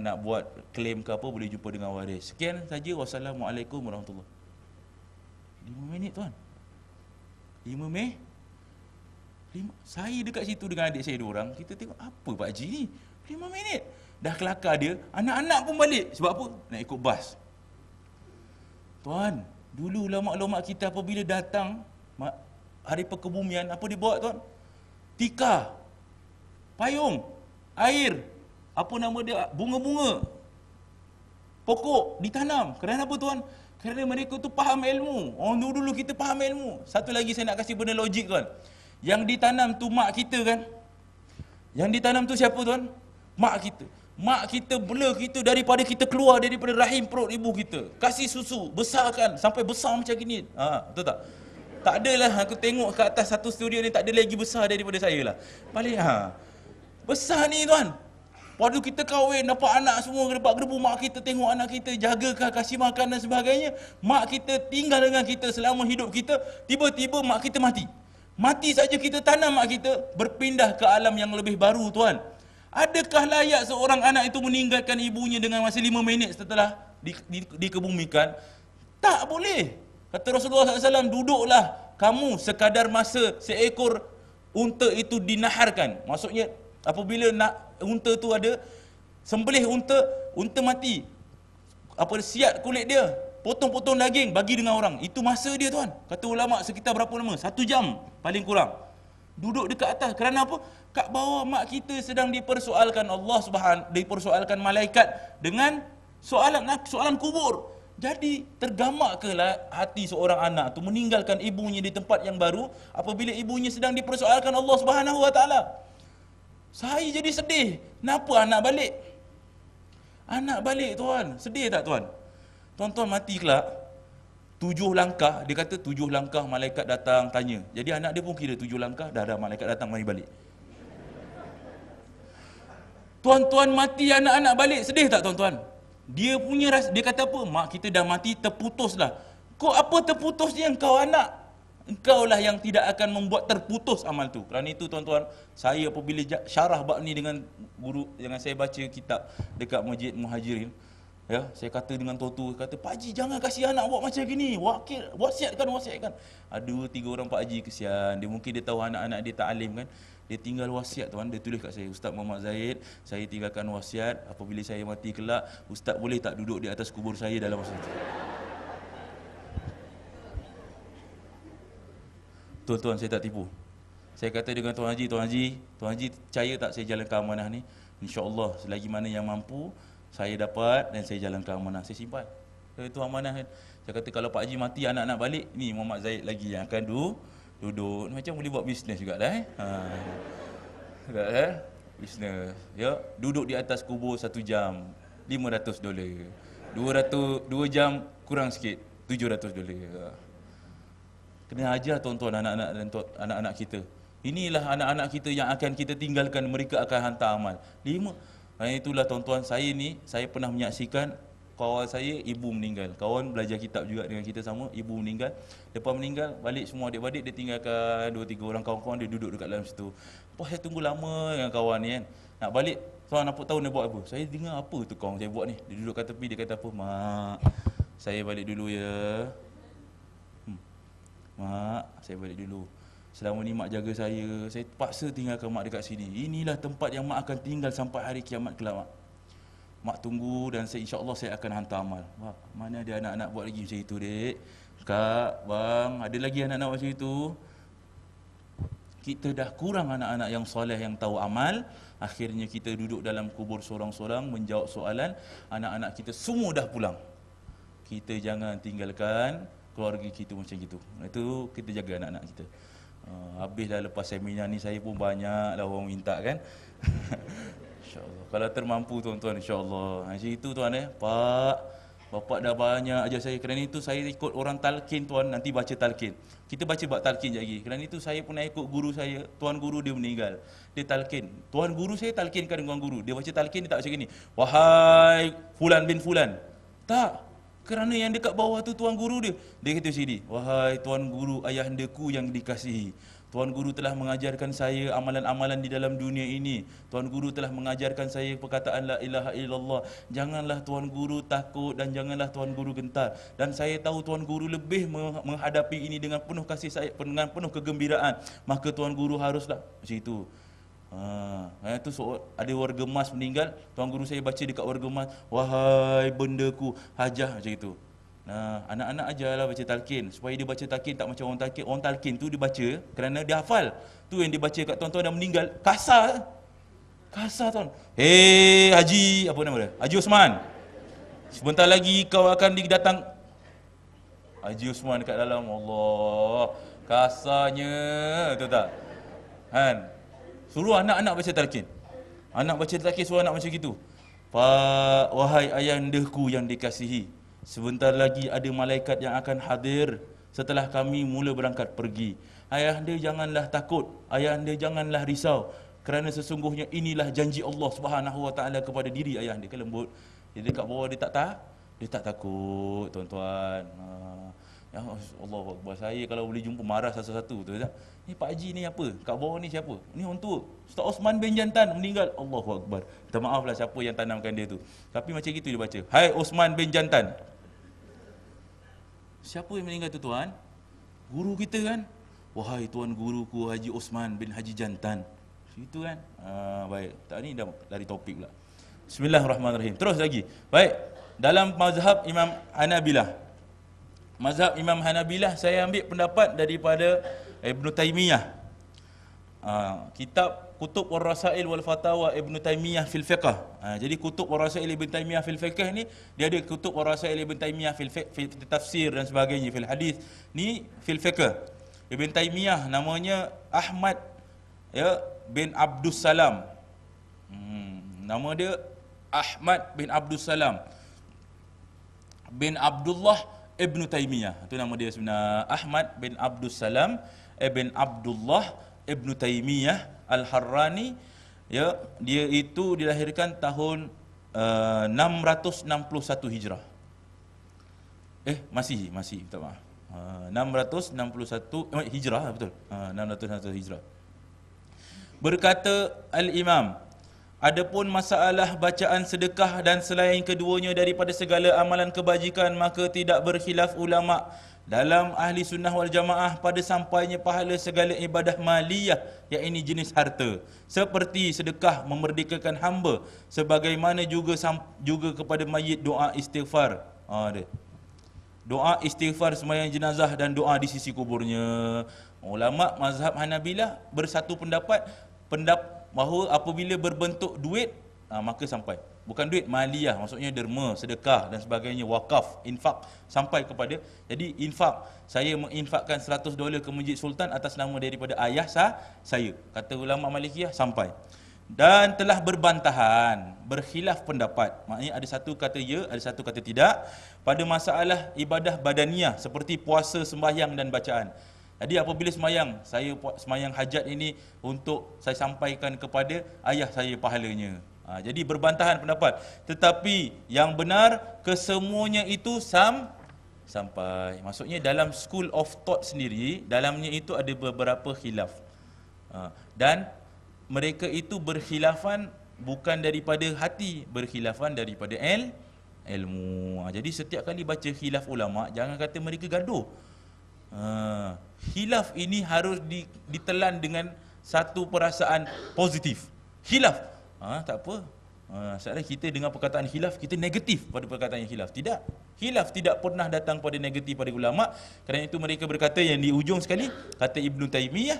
S1: nak buat klaim ke apa boleh jumpa dengan waris. Sekian saja. Wassalamualaikum warahmatullahi. 5 minit tuan. 5 minit. Saya dekat situ dengan adik saya 2 orang, kita tengok apa Pak Haji ni? 5 minit. Dah kelakar dia, anak-anak pun balik. Sebab apa? Nak ikut bas. Tuan, dulu ulama-ulama kita apabila datang hari perkebumian, apa dia buat tuan? Tikar, payung, air, apa nama dia, bunga-bunga, pokok ditanam. Kerana apa tuan? Kerana mereka tu faham ilmu. Orang dulu kita faham ilmu. Satu lagi saya nak kasih benda logik tuan. Yang ditanam tu mak kita kan? Yang ditanam tu siapa tuan? Mak kita. Mak kita bela kita daripada kita keluar daripada rahim perut ibu kita. Kasih susu, besarkan sampai besar macam gini. Betul tak? Tak adalah aku tengok ke atas satu studio ni, tak ada lagi besar daripada saya lah. Paling besar ni tuan. Waktu kita kahwin, dapat anak semua, gerbat-gerbu mak kita, tengok anak kita, jagakan, kasih makan dan sebagainya. Mak kita tinggal dengan kita selama hidup kita, tiba-tiba mak kita mati. Mati saja kita tanam mak kita, berpindah ke alam yang lebih baru tuan. Adakah layak seorang anak itu meninggalkan ibunya dengan masa 5 minit setelah dikebumikan? Tak boleh. Kata Rasulullah SAW, duduklah kamu sekadar masa seekor unta itu dinaharkan. Maksudnya apabila unta tu ada, sembelih unta mati, siat kulit dia, potong-potong daging, bagi dengan orang. Itu masa dia tuan. Kata ulama sekitar berapa lama? 1 jam paling kurang. Duduk dekat atas. Kerana apa? Kat bawah mak kita sedang dipersoalkan Allah Subhanahu, dipersoalkan malaikat dengan soalan kubur. Jadi tergamaklah hati seorang anak tu meninggalkan ibunya di tempat yang baru apabila ibunya sedang dipersoalkan Allah Subhanahu Wa Taala. Saya jadi sedih. Kenapa anak balik? Anak balik tuan. Sedih tak tuan? Tuan-tuan mati kelak 7 langkah, dia kata 7 langkah malaikat datang tanya. Jadi anak dia pun kira 7 langkah, dah malaikat datang mari balik. Tuan-tuan mati anak-anak balik, sedih tak tuan-tuan? Dia punya dia kata apa? Mak kita dah mati, terputuslah. Kok apa terputusnya engkau anak? Engkaulah yang tidak akan membuat terputus amal tu. Kerana itu tuan-tuan, saya apabila syarah bab ni dengan guru, dengan saya baca kitab dekat Masjid Muhajirin, ya, saya kata dengan tuan-tuan, kata, Pak Haji jangan kasih anak buat macam gini, wasiatkan. Ada 2-3 orang Pak Haji kesian, dia mungkin dia tahu anak-anak dia tak alim kan. Dia tinggal wasiat tuan, dia tulis kat saya, Ustaz Muhammad Zaid, saya tinggalkan wasiat, apabila saya mati kelak, Ustaz boleh tak duduk di atas kubur saya dalam masa itu. Tuan-tuan, saya tak tipu. Saya kata dengan Tuan Haji percaya tak saya jalankan amanah ni? InsyaAllah selagi mana yang mampu saya dapat dan saya jalankan amanah, saya simpan. Itu amanah kan. Saya kata kalau Pak Haji mati, anak-anak balik, ni Muhammad Zaid lagi yang akan duduk. Macam boleh buat bisnes juga dah bisnes. Ya, duduk di atas kubur 1 jam $500. 2 jam kurang sikit $700. Kena ajar tuan-tuan anak-anak kita. Inilah anak-anak kita yang akan kita tinggalkan, mereka akan hantar amal. 5. Itulah tuan-tuan, saya pernah menyaksikan kawan saya, ibu meninggal. Kawan belajar kitab juga dengan kita sama, ibu meninggal. Lepas meninggal, balik semua adik-adik, dia tinggalkan 2-3 orang kawan-kawan dia duduk dekat dalam situ. Apa saya tunggu lama dengan kawan ni kan. Nak balik, tuan apa tahu dia buat apa? Saya dengar apa tu kawan saya buat ni. Dia duduk kat tepi, dia kata apa? Mak, saya balik dulu ya. Mak, saya balik dulu. Selama ni mak jaga saya paksa tinggalkan mak dekat sini. Inilah tempat yang mak akan tinggal sampai hari kiamat kelak, mak. Mak tunggu dan insya-Allah saya akan hantar amal. Mak, mana ada anak-anak buat lagi macam itu, Dek? Kak, bang, ada lagi anak-anak macam itu? Kita dah kurang anak-anak yang soleh yang tahu amal. Akhirnya kita duduk dalam kubur sorang-sorang menjawab soalan. Anak-anak kita semua dah pulang. Kita jangan tinggalkan keluarga kita macam gitu. Itu kita jaga anak-anak kita. Habis dah lepas seminar ni, saya pun banyak lah orang minta kan. InsyaAllah. Kalau termampu tuan-tuan, insyaAllah. Macam itu tuan Pak, bapak dah banyak ajar saya. Kerana itu saya ikut orang talqin tuan, nanti baca talqin. Kita baca bab talqin sekejap lagi. Kerana itu saya pernah ikut guru saya, tuan guru dia meninggal. Dia talqin. Tuan guru saya talqinkan dengan guru. Dia baca talqin, dia tak macam gini. Wahai Fulan bin Fulan. Tak. Kerana yang dekat bawah tu tuan guru dia. Dia kata sini, wahai tuan guru ayahandaku yang dikasihi. Tuan guru telah mengajarkan saya amalan-amalan di dalam dunia ini. Tuan guru telah mengajarkan saya perkataan la ilaha illallah. Janganlah tuan guru takut dan janganlah tuan guru gentar. Dan saya tahu tuan guru lebih menghadapi ini dengan penuh kasih sayang, dengan penuh kegembiraan. Maka tuan guru haruslah macam itu. Itu ada warga emas meninggal, tuan guru saya baca dekat warga emas, wahai bendaku hajah, macam itu. Anak-anak ajarlah baca talqin supaya dia baca talqin tak macam orang talqin. Orang talqin tu dia baca kerana dia hafal. Tu yang dia baca kat tuan-tuan dah meninggal, kasar tuan. Hei Haji, apa nama dia? Haji Osman. Sebentar lagi kau akan didatang. Haji Osman dekat dalam, Allah, kasarnya, tahu tak? Kan? Suruh anak-anak baca talqin. Anak baca talqin, suruh anak macam gitu. Pak, wahai ayahandaku yang dikasihi, sebentar lagi ada malaikat yang akan hadir setelah kami mula berangkat pergi. Ayahanda janganlah takut, ayahanda janganlah risau, kerana sesungguhnya inilah janji Allah Subhanahu Wa Taala kepada diri ayahanda. Ke lembut. Jadi dekat bawah dia tak takut, tuan-tuan. Ya Allah Akbar, saya kalau boleh jumpa marah satu-satu tu tak. Ni Pak Haji ni apa? Kat bawah ni siapa? Ni orang tua. Ustaz Osman bin Jantan meninggal. Allahu Akbar. Minta maaflah siapa yang tanamkan dia tu. Tapi macam gitu dia baca. Hai Osman bin Jantan. Siapa yang meninggal tu tuan? Guru kita kan? Wahai tuan guruku Haji Osman bin Haji Jantan. Itu kan? Baik. Tak ni dah dari topik pula. Bismillahirrahmanirrahim. Terus lagi. Baik. Dalam mazhab Imam Hanabilah. Mazhab Imam Hanabilah saya ambil pendapat daripada Ibn Taymiyah. Kitab Kutub War-Rasail wal Fatawa Ibn Taymiyah fil Fiqh. Jadi Kutub War-Rasail Ibn Taymiyah fil Fiqh ni, dia ada Kutub War-Rasail Ibn Taymiyah fil tafsir dan sebagainya, fil hadis. Ni fil Fiqh. Ibn Taymiyah namanya Ahmad bin Abdus Salam. Nama dia Ahmad bin Abdus Salam bin Abdullah Ibn Taymiyah. Itu nama dia sebenar, Ahmad bin Abdus Salam ibn Abdullah Ibn Taymiyah Al-Harrani. Ya, dia itu dilahirkan tahun 661 Hijrah. Masih, minta maaf. 661 Hijrah, betul. 661 Hijrah. Berkata Al-Imam, adapun masalah bacaan sedekah dan selain keduanya daripada segala amalan kebajikan, maka tidak berkhilaf ulama dalam ahli sunnah wal jamaah pada sampainya pahala segala ibadah maliyah, iaitu jenis harta, seperti sedekah memerdekakan hamba, sebagaimana juga kepada mayit doa istighfar. Doa istighfar sembahyang jenazah dan doa di sisi kuburnya. Ulama mazhab Hanabilah bersatu pendapat bahawa apabila berbentuk duit, maka sampai. Bukan duit maliyah, maksudnya derma, sedekah dan sebagainya, wakaf, infak, sampai kepada. Jadi infak, saya menginfakkan $100 ke Masjid Sultan atas nama daripada ayah saya. Kata ulama Malikiyah, sampai. Dan telah berbantahan, berkhilaf pendapat. Maknanya ada satu kata ya, ada satu kata tidak pada masalah ibadah badaniah seperti puasa, sembahyang dan bacaan. Jadi apabila sembahyang, saya sembahyang hajat ini untuk saya sampaikan kepada ayah saya pahalanya. Jadi berbantahan pendapat. Tetapi yang benar, kesemuanya itu sampai. Maksudnya dalam school of thought sendiri, dalamnya itu ada beberapa khilaf. Dan mereka itu berkhilafan bukan daripada hati, berkhilafan daripada ilmu. Jadi setiap kali baca khilaf ulama, jangan kata mereka gaduh. Khilaf ini harus ditelan dengan satu perasaan positif. Khilaf, tak apa. Sekarang kita dengan perkataan khilaf, kita negatif pada perkataan yang khilaf. Tidak. Khilaf tidak pernah datang pada negatif pada ulama. Kerana itu mereka berkata yang di ujung sekali, kata Ibn Taymiyah,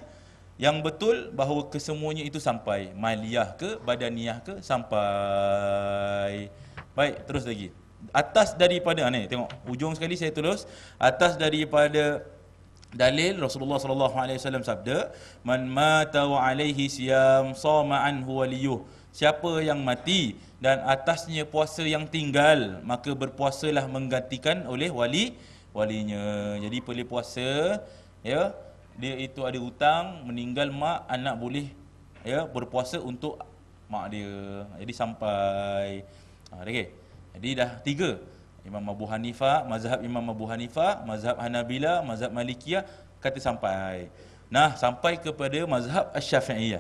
S1: yang betul bahawa kesemuanya itu sampai. Maliyah ke, badaniyah ke, sampai. Baik, terus lagi. Atas daripada, ni tengok, ujung sekali saya tulis, atas daripada dalil Rasulullah SAW sabda, man mata wa alaihi siyam sama anhu waliyuh. Siapa yang mati dan atasnya puasa yang tinggal, maka berpuasalah menggantikan oleh walinya. Jadi boleh puasa, ya, dia itu ada hutang, meninggal mak, anak boleh, ya, berpuasa untuk mak dia. Jadi sampai. Okey. Jadi dah 3. Imam Abu Hanifah, mazhab Imam Abu Hanifah, mazhab Hanabila, mazhab Malikiyah kata sampai. Nah, sampai kepada mazhab Asy-Syafi'iyah.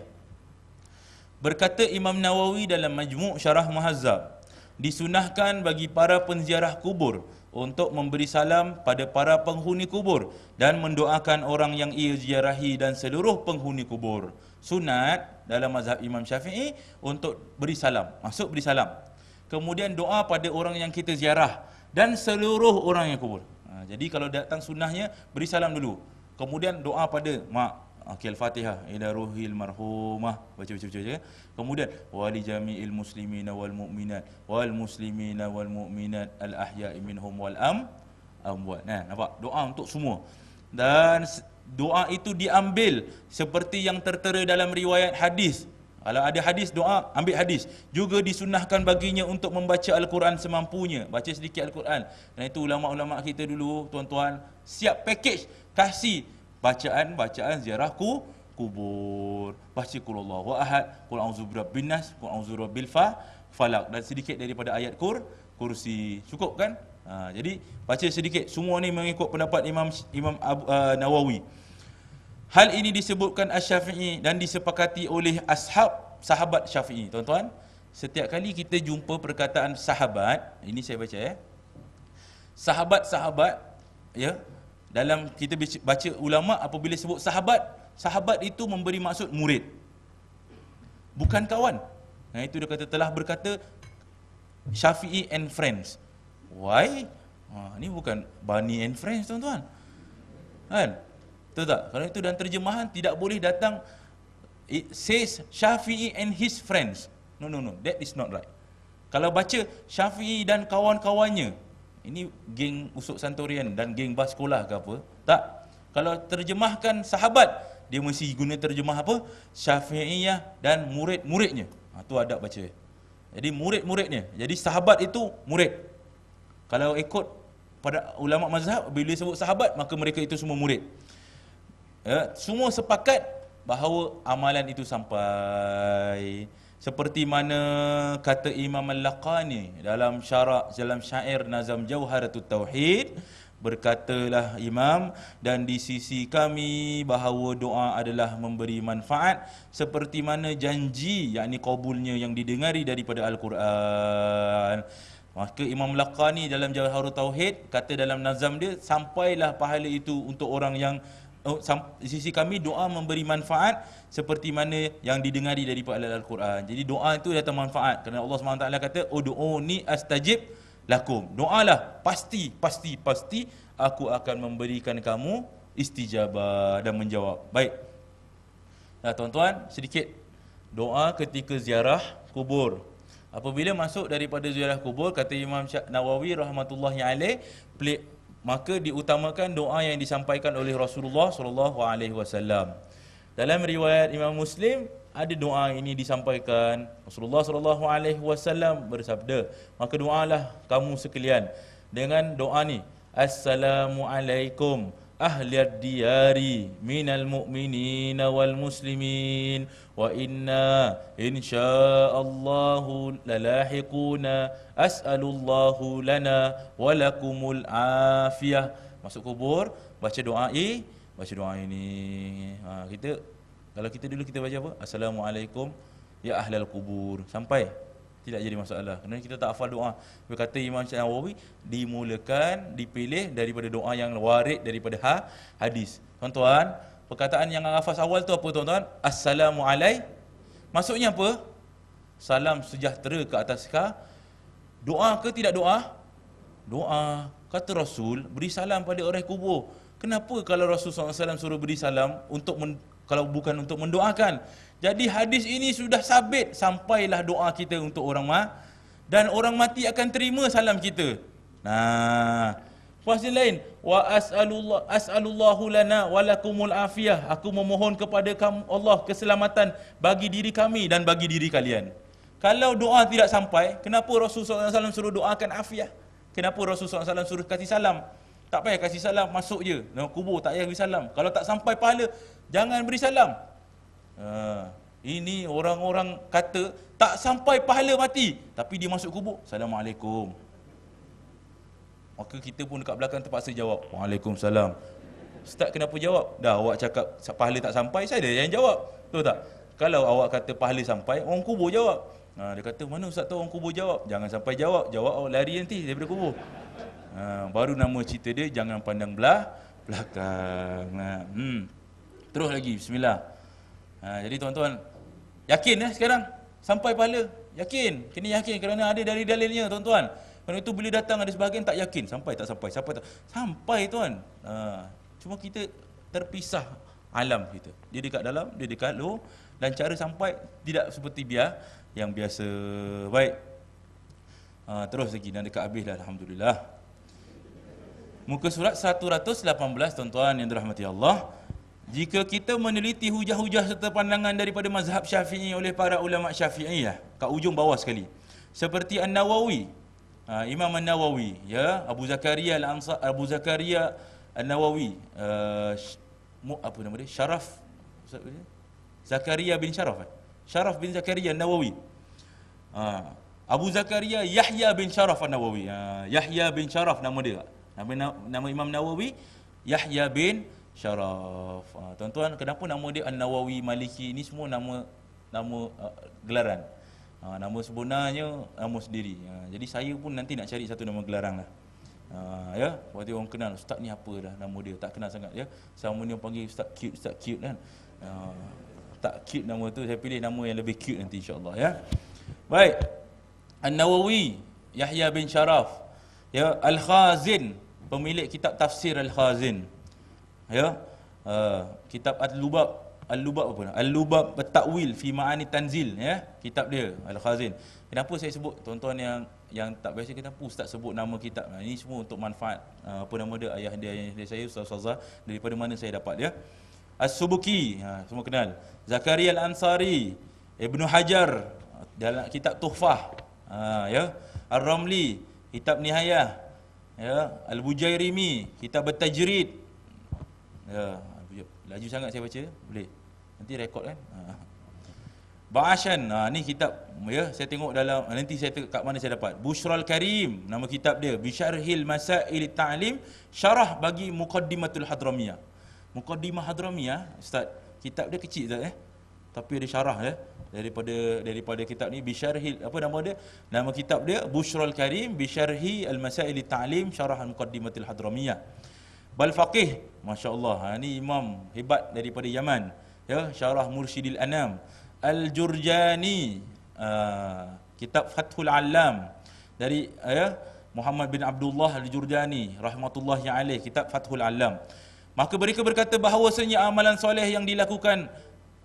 S1: Berkata Imam Nawawi dalam Majmu' Syarah Muhazzab, disunahkan bagi para penziarah kubur untuk memberi salam pada para penghuni kubur dan mendoakan orang yang ia ziarahi dan seluruh penghuni kubur. Sunat dalam mazhab Imam Syafi'i untuk beri salam, masuk beri salam. Kemudian doa pada orang yang kita ziarah dan seluruh orang yang kubur. Jadi kalau datang sunnahnya, beri salam dulu. Kemudian doa pada mak, Al-Fatihah ila ruhil marhumah, baca. Kemudian wali jami'il muslimina wal mu'minat wal muslimina wal mu'minat al ahya'i minhum wal amwat. Nah, nampak? Doa untuk semua. Dan doa itu diambil seperti yang tertera dalam riwayat hadis. Kalau ada hadis doa, ambil hadis. Juga disunnahkan baginya untuk membaca Al-Quran semampunya. Baca sedikit Al-Quran. Dan itu ulama-ulama kita dulu, tuan-tuan, siap package, kasih bacaan ziarah kubur. Baca qul huwallahu ahad, qul a'udzu birabbin nas, qul a'udzu birabbil falaq, dan sedikit daripada ayat kursi. Cukup kan? Jadi baca sedikit. Semua ni mengikut pendapat Imam Nawawi. Hal ini disebutkan Asy-Syafi'i dan disepakati oleh sahabat Syafi'i. Tuan-tuan, setiap kali kita jumpa perkataan sahabat, ini saya baca ya. Sahabat-sahabat, ya, dalam kita baca ulama apabila sebut sahabat itu memberi maksud murid, bukan kawan. Nah, itu dia kata telah berkata Syafi'i and friends. Why? Ini bukan Bani and friends, tuan-tuan. Kan? Betul tak? Kalau itu dalam terjemahan tidak boleh datang it says Syafi'i and his friends. No, that is not right. Kalau baca Syafi'i dan kawan-kawannya, ini geng usuk santurian dan geng bas sekolah ke apa? Tak. Kalau terjemahkan sahabat, dia mesti guna terjemah apa? Syafi'iyah dan murid-muridnya. Itu adab baca. Jadi murid-muridnya. Jadi sahabat itu murid. Kalau ikut pada ulama mazhab, bila sebut sahabat, maka mereka itu semua murid. Ya, semua sepakat bahawa amalan itu sampai. Seperti mana kata Imam Al-Laqani dalam syair Nazam Jauharatut Tauhid, Berkatalah imam, dan di sisi kami bahawa doa adalah memberi manfaat seperti mana janji, yakni qabulnya yang didengari daripada Al-Quran. Maka Imam Laqani dalam Jawharut Tauhid kata dalam nazam dia, sampailah pahala itu untuk orang yang di sisi kami doa memberi manfaat seperti mana yang didengari daripada Al-Quran. Jadi doa itu datang manfaat kerana Allah SWT kata ud'uni astajib lakum. Doalah, pasti aku akan memberikan kamu istijabah dan menjawab. Baik. Nah, tuan-tuan, sedikit doa ketika ziarah kubur. Apabila masuk daripada ziarah kubur, kata Imam Nawawi rahmatullahi alaih, maka diutamakan doa yang disampaikan oleh Rasulullah sallallahu alaihi wasallam. Dalam riwayat Imam Muslim ada doa ini disampaikan. Rasulullah sallallahu alaihi wasallam bersabda, maka doalah kamu sekalian dengan doa ni, Assalamualaikum ahliyad diyari minal mu'minina wal muslimin wa inna insya'allahu lalahiquna as'alullahu lana walakumul afiyah. Masuk kubur, baca doa ini. Kita kalau kita dulu kita baca apa? Assalamualaikum ya ahlal kubur. Sampai tidak jadi masalah. Kerana kita tak hafal doa. Berkata Imam Nawawi, dimulakan, dipilih daripada doa yang warid daripada hadis. Tuan-tuan, perkataan yang lafaz awal tu apa tuan-tuan? Assalamualaikum. Maksudnya apa? Salam sejahtera ke atas ka. Doa ke tidak doa? Doa. Kata Rasul, beri salam pada orang kubur. Kenapa kalau Rasul SAW suruh beri salam kalau bukan untuk mendoakan? Jadi hadis ini sudah sabit, sampailah doa kita untuk orang dan orang mati akan terima salam kita. Nah, puas lain, wa as'alullahu lana walakumul afiyah. Aku memohon kepada kamu Allah keselamatan bagi diri kami dan bagi diri kalian. Kalau doa tidak sampai, kenapa Rasulullah SAW suruh doakan afiyah? Kenapa Rasulullah SAW suruh kasih salam? Tak payah kasih salam, masuk je dalam kubur, tak payah beri salam. Kalau tak sampai pahala, jangan beri salam. Ini orang-orang kata tak sampai pahala mati, tapi dia masuk kubur, Assalamualaikum. Maka kita pun dekat belakang terpaksa jawab, Waalaikumsalam. Ustaz kenapa jawab? Dah awak cakap pahala tak sampai, saya yang jawab. Betul tak? Kalau awak kata pahala sampai, orang kubur jawab. Dia kata, mana Ustaz tahu orang kubur jawab? Jangan sampai jawab awak lari nanti daripada kubur. Baru nama cerita dia, jangan pandang belakang. Terus lagi, bismillah. Jadi tuan-tuan, yakin sekarang sampai pahala? Yakin, kena yakin kerana ada dari dalilnya tuan-tuan. Kerana itu bila datang ada sebahagian tak yakin, sampai tuan. Cuma kita terpisah alam kita. Dia dekat dalam, dia dekat luar, dan cara sampai tidak seperti yang biasa. Baik. Terus lagi, dan dekat habis dah, alhamdulillah. Muka surat 118 tuan-tuan yang dirahmati Allah. Jika kita meneliti hujah-hujah serta pandangan daripada mazhab Syafi'i oleh para ulama Syafi'iyah, kat ujung bawah sekali, seperti An-Nawawi, Imam An-Nawawi, ya, Abu Zakaria An-Nawawi, apa nama dia? Zakaria bin Zakaria An-Nawawi. Abu Zakaria Yahya bin Sharaf An-Nawawi. Yahya bin Sharaf nama dia. Nama Imam Nawawi Yahya bin Sharaf. Tuan-tuan, kenapa nama dia An-Nawawi Maliki? Ini semua nama gelaran. Nama sebenarnya nama sendiri. Jadi saya pun nanti nak cari satu nama gelarang lah. Ya, waktu orang kenal, ustaz ni apa dah nama dia, tak kenal sangat ya. Sama ni orang panggil ustaz cute kan. Tak cute nama tu, saya pilih nama yang lebih cute nanti insya-Allah ya. Baik. An-Nawawi Yahya bin Sharaf, ya, Al-Khazin, pemilik kitab tafsir Al-Khazin. Ya. Kitab Al-Lubab apa? Al-Lubab At-Ta'wil fi Ma'ani Tanzil, ya. Kitab dia Al-Khazin. Kenapa saya sebut tuan-tuan yang tak biasa, kenapa ustaz sebut nama kitab? Ini semua untuk manfaat apa nama dia, ayah dia saya, ustaz-ustazah, daripada mana saya dapat ya. As-Subuki, semua kenal. Zakaria Al-Ansari, Ibnu Hajar dalam kitab Tuhfah, ya. Ar-Ramli, kitab Nihayah, ya. Al-Bujairimi, kitab At-Tajrid. Ya, laju sangat saya baca, boleh. Nanti rekod kan. Ba'ashan, ni kitab ya, saya tengok dalam, nanti saya tengok kat mana saya dapat. Bushral Karim, nama kitab dia, Bisyarhil Masail Ta'lim, syarah bagi Muqaddimatul Hadramiyah. Muqaddimah Hadramiyah, Ustaz, kitab dia kecil Ustaz, tapi ada syarah daripada kitab ni, Bisyarhil, apa nama dia? Nama kitab dia Bushral Karim, Bisyarhi Al-Masail Ta'lim, syarah Muqaddimatul Hadramiyah. Bal Faqih, masya-Allah, ni imam hebat daripada Yaman, ya, syarah Mursyidil Anam. Al-Jurjani, kitab Fathul Allam dari Muhammad bin Abdullah Al-Jurjani rahmatullahi alaih, kitab Fathul Allam. Maka mereka berkata bahawasanya amalan soleh yang dilakukan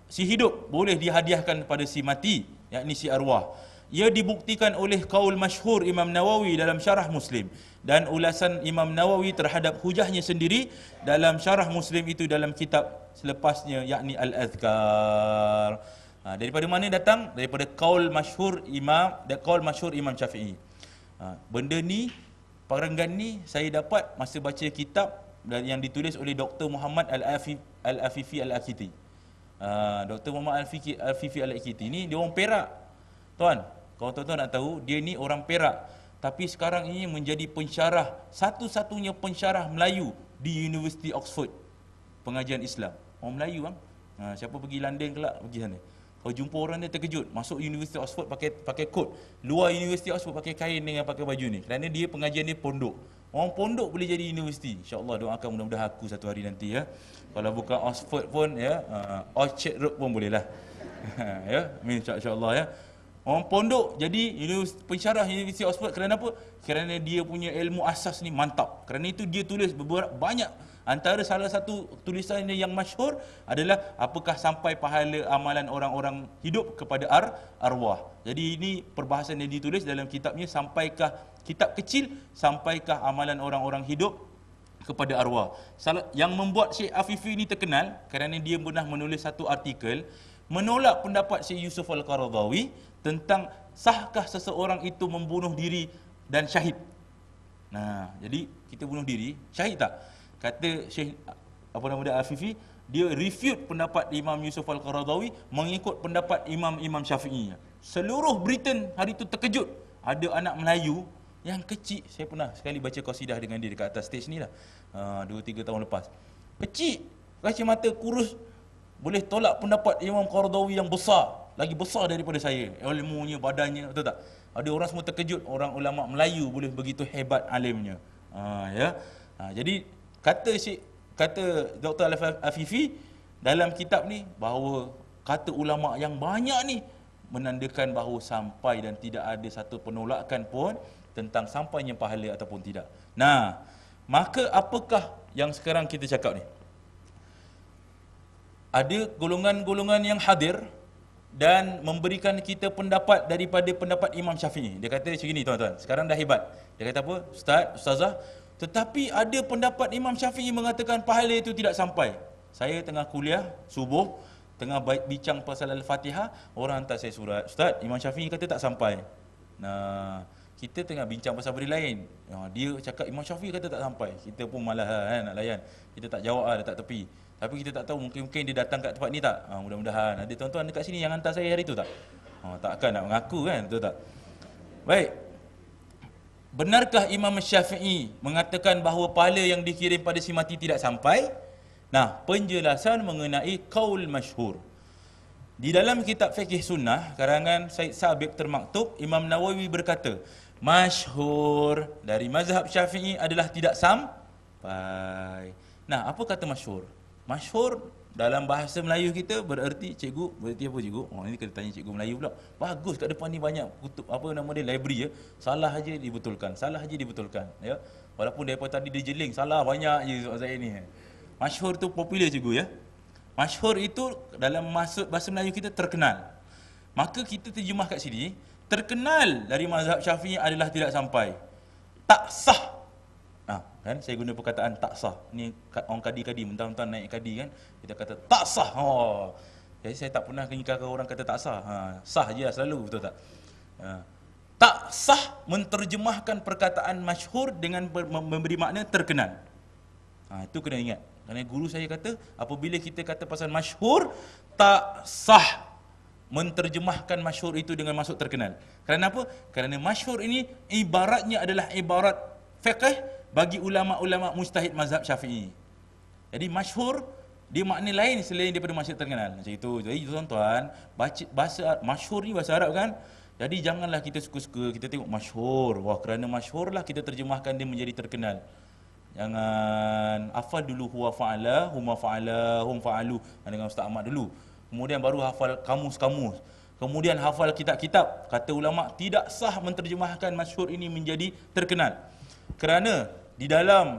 S1: si hidup boleh dihadiahkan kepada si mati, yakni si arwah. Ia dibuktikan oleh kaul masyhur Imam Nawawi dalam syarah Muslim dan ulasan Imam Nawawi terhadap hujahnya sendiri dalam syarah Muslim itu dalam kitab selepasnya, yakni Al-Azkar. Daripada mana datang? Daripada kaul masyhur Imam Syafi'i. Benda ni, perenggan ni saya dapat masa baca kitab yang ditulis oleh Dr. Muhammad Al-Afifi Al-Akiti. Dr. Muhammad Al-Afifi Al-Akiti ni dia orang Perak. Tuan, kalau tuan-tuan nak tahu, dia ni orang Perak, tapi sekarang ini menjadi pensyarah, satu-satunya pensyarah Melayu di University Oxford, pengajian Islam. Orang Melayu bang. Siapa pergi London kelak, pergi sana. Kalau jumpa orang dia terkejut, masuk University Oxford pakai coat, luar University Oxford pakai kain dengan pakai baju ni, kerana dia pengajian dia pondok. Orang pondok boleh jadi universiti. InsyaAllah doakan mudah-mudahan aku satu hari nanti, ya. Kalau bukan Oxford pun, ya, Orchard Road pun boleh lah. Ya, amin insyaAllah, ya. Orang pondok jadi pensyarah University Oxford. Kerana apa? Kerana dia punya ilmu asas ni mantap. Kerana itu dia tulis banyak. Antara salah satu tulisannya yang masyhur adalah apakah sampai pahala amalan orang-orang hidup kepada arwah. Jadi ini perbahasan yang ditulis dalam kitabnya, sampaikah, kitab kecil, sampaikah amalan orang-orang hidup kepada arwah. Yang membuat Syekh Afifi ini terkenal kerana dia pernah menulis satu artikel menolak pendapat Syekh Yusuf Al-Qaradawi tentang sahkah seseorang itu membunuh diri dan syahid. Nah, jadi kita bunuh diri, syahid tak? Kata Syekh Afifi, dia refute pendapat Imam Yusuf Al-Qaradawi mengikut pendapat Imam Syafi'i. Seluruh Britain hari itu terkejut. Ada anak Melayu yang kecil, saya pernah sekali baca qasidah dengan dia dekat atas stage ni lah, 2-3 tahun lepas. Kecil, kacamata kurus, boleh tolak pendapat Imam Qaradawi yang besar, lagi besar daripada saya, ilmunya, badannya, betul tak? Ada orang semua terkejut, orang ulama Melayu boleh begitu hebat alimnya. Jadi kata Dr. Al-Afifi dalam kitab ni bahawa kata ulama yang banyak ni menandakan bahawa sampai dan tidak ada satu penolakan pun tentang sampainya pahala ataupun tidak. Nah, maka apakah yang sekarang kita cakap ni? Ada golongan-golongan yang hadir dan memberikan kita pendapat daripada pendapat Imam Syafi'i. Dia kata macam ni, tuan-tuan, sekarang dah hebat. Dia kata apa? Ustazah, tetapi ada pendapat Imam Syafi'i mengatakan pahala itu tidak sampai. Saya tengah kuliah subuh, tengah bincang pasal Al-Fatihah, orang hantar saya surat, Ustaz, Imam Syafi'i kata tak sampai. Nah, kita tengah bincang pasal benda lain. Dia cakap Imam Syafi'i kata tak sampai. Kita pun malas nak layan. Kita tak jawab letak tepi. Tapi kita tak tahu, mungkin dia datang kat tempat ni tak? Mudah-mudahan ada tuan-tuan dekat sini yang hantar saya hari tu tak? Takkan nak mengaku kan, betul tak? Baik. Benarkah Imam Syafi'i mengatakan bahawa pahala yang dikirim pada si mati tidak sampai? Nah, penjelasan mengenai qaul masyhur. Di dalam kitab Fiqh Sunnah karangan Said Sabiq Termaktub, Imam Nawawi berkata, masyhur dari mazhab Syafi'i adalah tidak sampai. Nah, apa kata masyhur? Masyhur dalam bahasa Melayu kita bererti, cikgu, bererti apa cikgu? Ini kena tanya cikgu Melayu pula. Bagus, kat depan ni banyak kutub, apa nama dia, library ya. Salah aja dibetulkan, ya. Walaupun daripada tadi dia jeling, salah banyak je soal saya ni. Masyhur tu popular cikgu ya. Masyhur itu dalam bahasa Melayu kita terkenal. Maka kita terjemah kat sini, terkenal dari mazhab Syafi'i adalah tidak sampai. Tak sah. Kan saya guna perkataan tak sah. Ni orang kadi-kadi, mentang-mentang naik kadi kan, kita kata tak sah. Jadi saya tak pernah ingkarkan orang kata tak sah. Sah je lah selalu, betul tak? Tak sah menterjemahkan perkataan masyhur dengan memberi makna terkenal. Itu kena ingat. Kerana guru saya kata, apabila kita kata pasal masyhur, tak sah menterjemahkan masyhur itu dengan maksud terkenal. Kerana apa? Kerana masyhur ini ibaratnya adalah ibarat fiqh bagi ulama-ulama mujtahid mazhab Syafi'i. Jadi masyhur dia makna lain selain daripada masyhur terkenal. Macam itu. Jadi tuan-tuan, bahasa masyhur ni bahasa Arab kan? Jadi janganlah kita suka-suka kita tengok masyhur. Wah, kerana masyhur lah kita terjemahkan dia menjadi terkenal. Jangan hafal dulu huwa fa'ala, huma fa'ala, hum fa'alu dengan Ustaz Ahmad dulu. Kemudian baru hafal kamus-kamus. Kemudian hafal kitab-kitab. Kata ulama tidak sah menterjemahkan masyhur ini menjadi terkenal. Kerana di dalam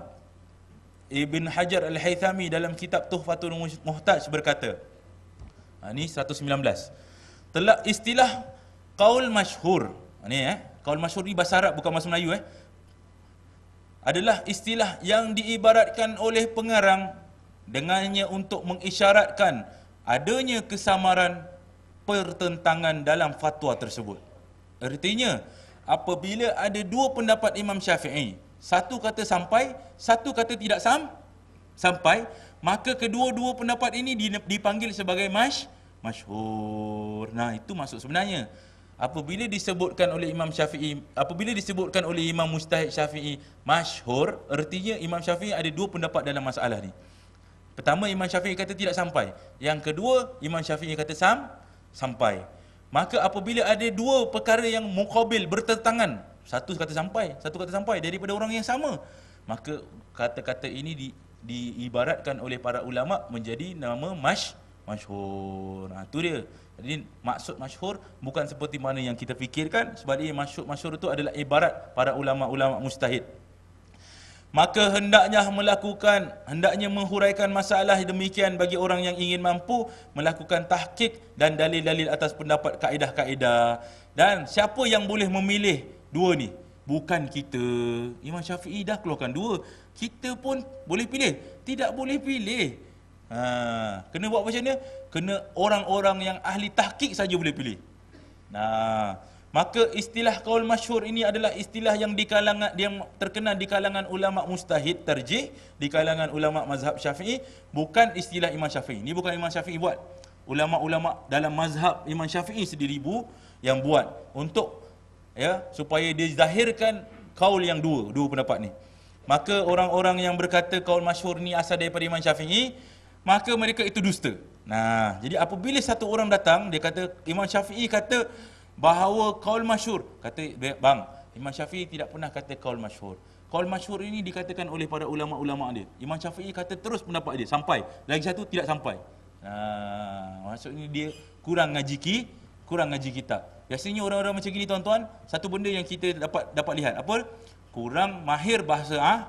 S1: Ibn Hajar Al-Haythami dalam kitab Tuhfatul Muhtaj berkata, ini 119. Telah istilah qaul masyhur. Qaul masyhur ni bahasa Arab bukan bahasa Melayu adalah istilah yang diibaratkan oleh pengarang dengannya untuk mengisyaratkan adanya kesamaran pertentangan dalam fatwa tersebut. Artinya, apabila ada dua pendapat Imam Syafi'i, satu kata sampai, satu kata tidak sampai, maka kedua-dua pendapat ini dipanggil sebagai masyhur. Nah, itu maksud sebenarnya. Apabila disebutkan oleh Imam Syafi'i, apabila disebutkan oleh Imam Mujtahid Syafi'i masyhur, artinya Imam Syafi'i ada dua pendapat dalam masalah ni. Pertama, Imam Syafi'i kata tidak sampai. Yang kedua, Imam Syafi'i kata sampai. Maka apabila ada dua perkara yang muqabil, bertentangan, satu kata sampai daripada orang yang sama, maka kata-kata ini diibaratkan oleh para ulama menjadi nama masyhur. Itu dia. Jadi maksud masyhur bukan seperti mana yang kita fikirkan, sebaliknya masyhur itu adalah ibarat para ulama-ulama mujtahid. Maka hendaknya menghuraikan masalah demikian bagi orang yang ingin mampu melakukan tahqiq dan dalil-dalil atas pendapat kaedah-kaedah. Dan siapa yang boleh memilih dua ni? Bukan kita. Imam Syafi'i dah keluarkan dua. Kita pun boleh pilih? Tidak boleh pilih. Kena buat macam mana? Kena orang-orang yang ahli tahqiq saja boleh pilih. Maka istilah qaul masyhur ini adalah istilah yang terkenal di kalangan ulama mujtahid tarjih, di kalangan ulama mazhab Syafi'i, bukan istilah Imam Syafi'i. Ini bukan Imam Syafi'i buat. Ulama-ulama dalam mazhab Imam Syafi'i sendiri yang buat untuk supaya dia zahirkan qaul yang dua pendapat ni. Maka orang-orang yang berkata qaul masyhur ni asal daripada Imam Syafi'i, maka mereka itu dusta. Jadi apabila satu orang datang, dia kata Imam Syafi'i kata bahawa qaul masyhur, kata bang, Imam Syafi'i tidak pernah kata qaul masyhur. Qaul masyhur ini dikatakan oleh para ulama-ulama dia. Imam Syafi'i kata terus pendapat dia sampai, lagi satu tidak sampai. Maksudnya dia kurang ngaji kitab. Biasanya orang-orang macam gini tuan-tuan, satu benda yang kita dapat lihat apa? Kurang mahir bahasa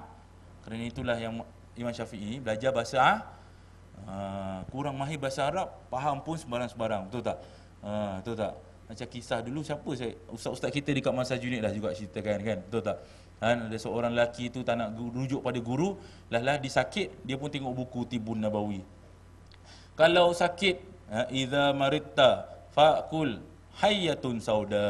S1: Kerana itulah yang Imam Syafi'i belajar bahasa kurang mahir bahasa Arab, faham pun sembarang-sembarang. Betul tak? Betul tak? Macam kisah dulu ustaz-ustaz kita dekat masa junid dah juga ceritakan kan. Betul tak? Ada seorang lelaki tu tak nak rujuk pada guru, lah disakit, dia pun tengok buku Tibun Nabawi. Kalau sakit, idza maritta faqul hayyatun sauda.